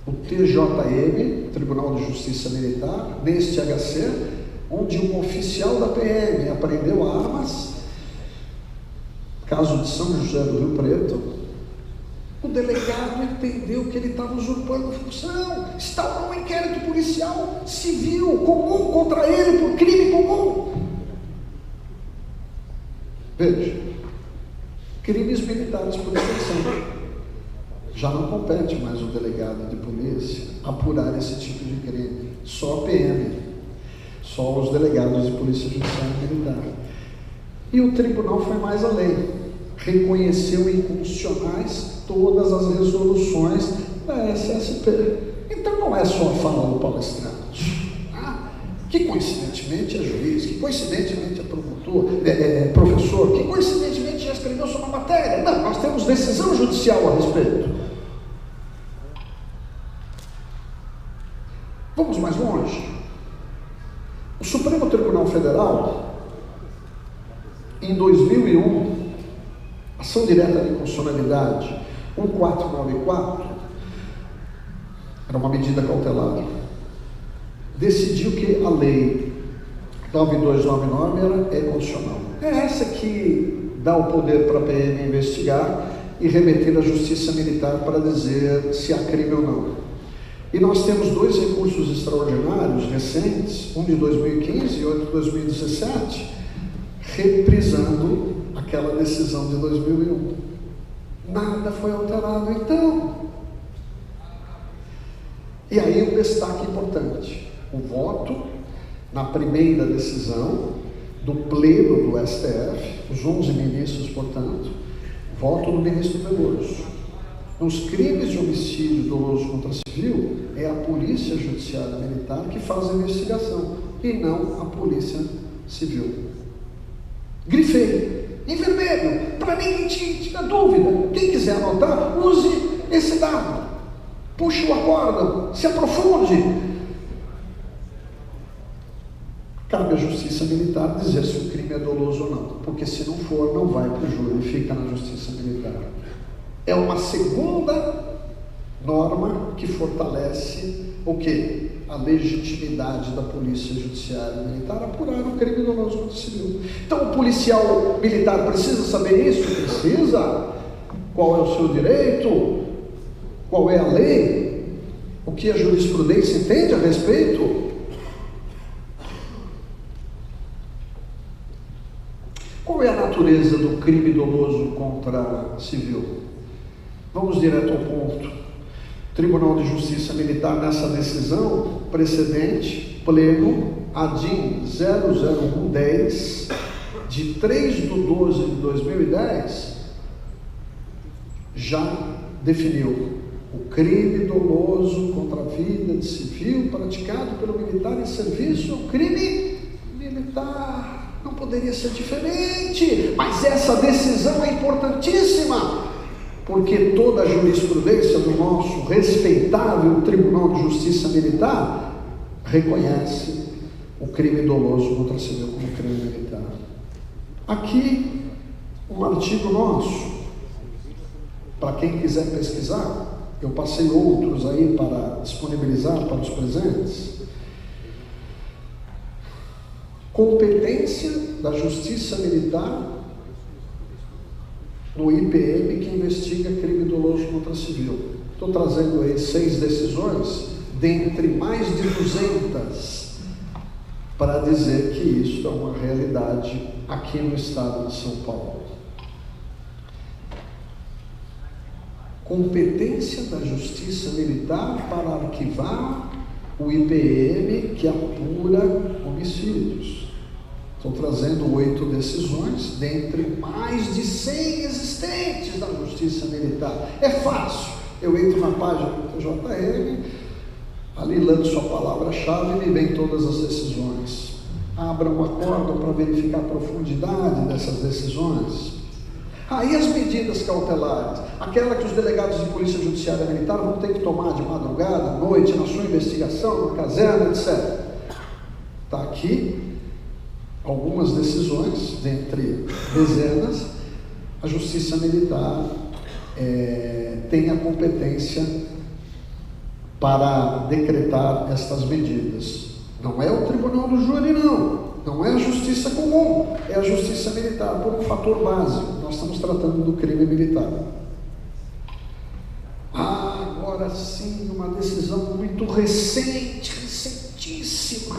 o TJM, Tribunal de Justiça Militar, neste HC, onde um oficial da PM apreendeu armas, caso de São José do Rio Preto, o delegado entendeu que ele estava usurpando função, estava num inquérito policial civil comum contra ele por crime comum. Veja, crimes militares por extensão. Já não compete mais o delegado de polícia apurar esse tipo de crime, só a PM, só os delegados de polícia judiciária militar. E o tribunal foi mais além, reconheceu inconstitucionais todas as resoluções da SSP. Então não é só a fala do palestrante, que coincidentemente é juiz, que coincidentemente é promotor, professor, que coincidentemente já escreveu sobre a matéria. Não, nós temos decisão judicial a respeito. Vamos mais longe. O Supremo Tribunal Federal, em 2001, ação direta de constitucionalidade 1494, era uma medida cautelar, decidiu que a lei 9299 é constitucional. É essa que dá o poder para a PM investigar e remeter à Justiça Militar para dizer se há crime ou não. E nós temos dois recursos extraordinários recentes, um de 2015 e outro de 2017, reprisando aquela decisão de 2001. Nada foi alterado então. E aí um destaque importante: o voto na primeira decisão do pleno do STF, os 11 ministros, portanto, voto do ministro Veloso. Nos crimes de homicídio doloso contra civil, é a Polícia Judiciária Militar que faz a investigação, e não a Polícia Civil. Grifei, em vermelho, para ninguém tinha dúvida. Quem quiser anotar, use esse dado. Puxe o acórdão, se aprofunde. Cabe à Justiça Militar dizer se o crime é doloso ou não, porque se não for, não vai para o júri, fica na Justiça Militar. É uma segunda norma que fortalece o quê? A legitimidade da Polícia Judiciária Militar apurar o crime doloso contra o civil. Então o policial militar precisa saber isso? Precisa. Qual é o seu direito? Qual é a lei? O que a jurisprudência entende a respeito? Qual é a natureza do crime doloso contra civil? Vamos direto ao ponto. Tribunal de Justiça Militar, nessa decisão precedente, pleno, ADIM 00110, de 3/12 de 2010, já definiu o crime doloso contra a vida de civil praticado pelo militar em serviço é um crime militar. Não poderia ser diferente, mas essa decisão é importantíssima, porque toda a jurisprudência do nosso respeitável Tribunal de Justiça Militar reconhece o crime doloso contra a civil como crime militar. Aqui, um artigo nosso, para quem quiser pesquisar, eu passei outros aí para disponibilizar para os presentes. Competência da Justiça Militar no IPM que investiga crime doloso contra civil. Estou trazendo aí 6 decisões, dentre mais de 200, para dizer que isso é uma realidade aqui no estado de São Paulo. Competência da Justiça Militar para arquivar o IPM que apura homicídios. Estou trazendo 8 decisões, dentre mais de 100 existentes da Justiça Militar. É fácil, eu entro na página do TJM, ali lanço a palavra-chave e me vem todas as decisões. Abra um acordo para verificar a profundidade dessas decisões. Aí as medidas cautelares, aquela que os delegados de Polícia Judiciária Militar vão ter que tomar de madrugada, à noite, na sua investigação, na caserna, etc. Está aqui algumas decisões, dentre dezenas. A Justiça Militar tem a competência para decretar estas medidas. Não é o Tribunal do Júri, não é a Justiça Comum, é a Justiça Militar, por um fator básico. Nós estamos tratando do crime militar. Agora sim, uma decisão muito recentíssima,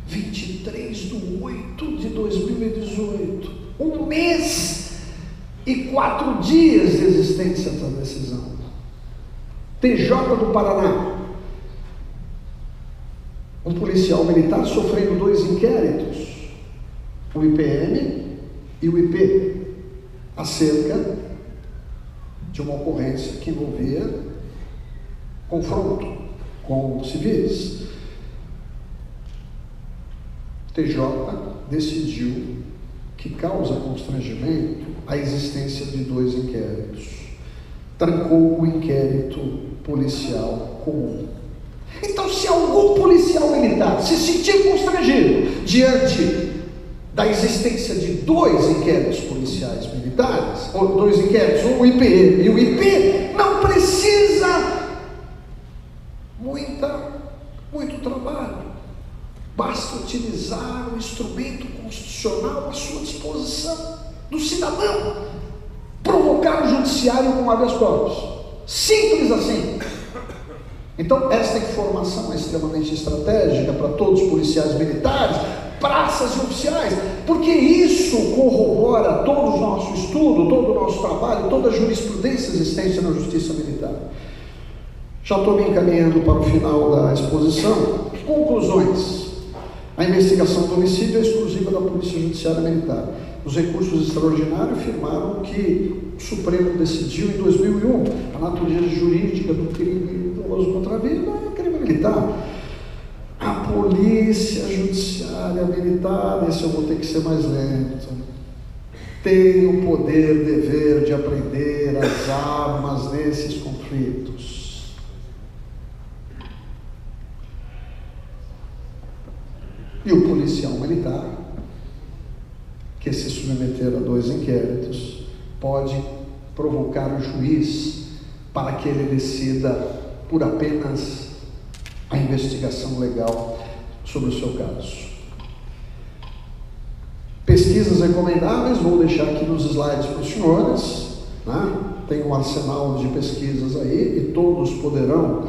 23/8/2018, 1 mês e 4 dias de existência dessa decisão. TJ do Paraná, um policial militar sofrendo 2 inquéritos, o IPM e o IP, acerca de uma ocorrência que envolvia confronto com civis. TJ decidiu que causa constrangimento a existência de 2 inquéritos. Trancou o inquérito policial comum. Então, se algum policial militar se sentir constrangido diante da existência de 2 inquéritos policiais militares, ou 2 inquéritos, o IPM e o IP, não precisa muito trabalho. Basta utilizar o instrumento constitucional à sua disposição do cidadão, provocar o judiciário com habeas corpus. Simples assim. Então, esta informação é extremamente estratégica para todos os policiais militares, praças e oficiais, porque isso corrobora todo o nosso estudo, todo o nosso trabalho, toda a jurisprudência existente na Justiça Militar. Já estou me encaminhando para o final da exposição. Conclusões. A investigação do homicídio é exclusiva da Polícia Judiciária Militar. Os recursos extraordinários afirmaram que o Supremo decidiu em 2001 a natureza jurídica do crime doloso contra a vida é crime militar. A Polícia Judiciária Militar, esse eu vou ter que ser mais lento, tem o poder, dever de apreender as armas nesses conflitos. E o policial militar, que se submeter a 2 inquéritos, pode provocar o juiz para que ele decida por apenas a investigação legal sobre o seu caso. Pesquisas recomendáveis, vou deixar aqui nos slides para os senhores, né? Tem um arsenal de pesquisas aí e todos poderão,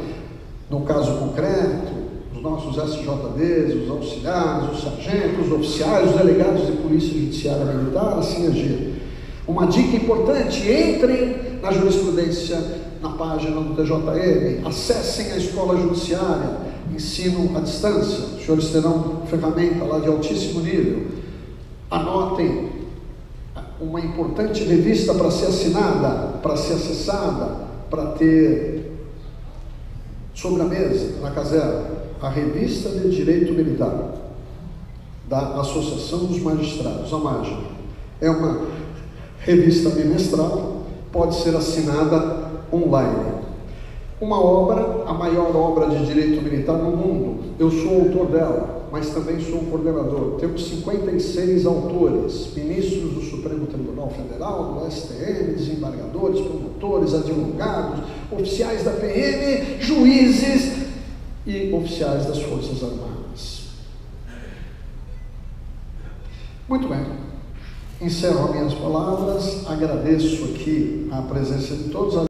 no caso concreto, os nossos SJDs, os auxiliares, os sargentos, os oficiais, os delegados de Polícia Judiciária Militar, assim agir. Uma dica importante: entrem na jurisprudência na página do TJM, acessem a escola judiciária, ensino à distância, os senhores terão ferramenta lá de altíssimo nível. Anotem uma importante revista para ser assinada, para ser acessada, para ter sobre a mesa, na caserna, a Revista de Direito Militar, da Associação dos Magistrados, a MAGE. É uma revista bimestral, pode ser assinada online. Uma obra, a maior obra de direito militar no mundo. Eu sou autor dela, mas também sou coordenador. Temos 56 autores, ministros do Supremo Tribunal Federal, do STM, desembargadores, promotores, advogados, oficiais da PM, juízes e oficiais das Forças Armadas. Muito bem, encerro as minhas palavras, agradeço aqui a presença de todos.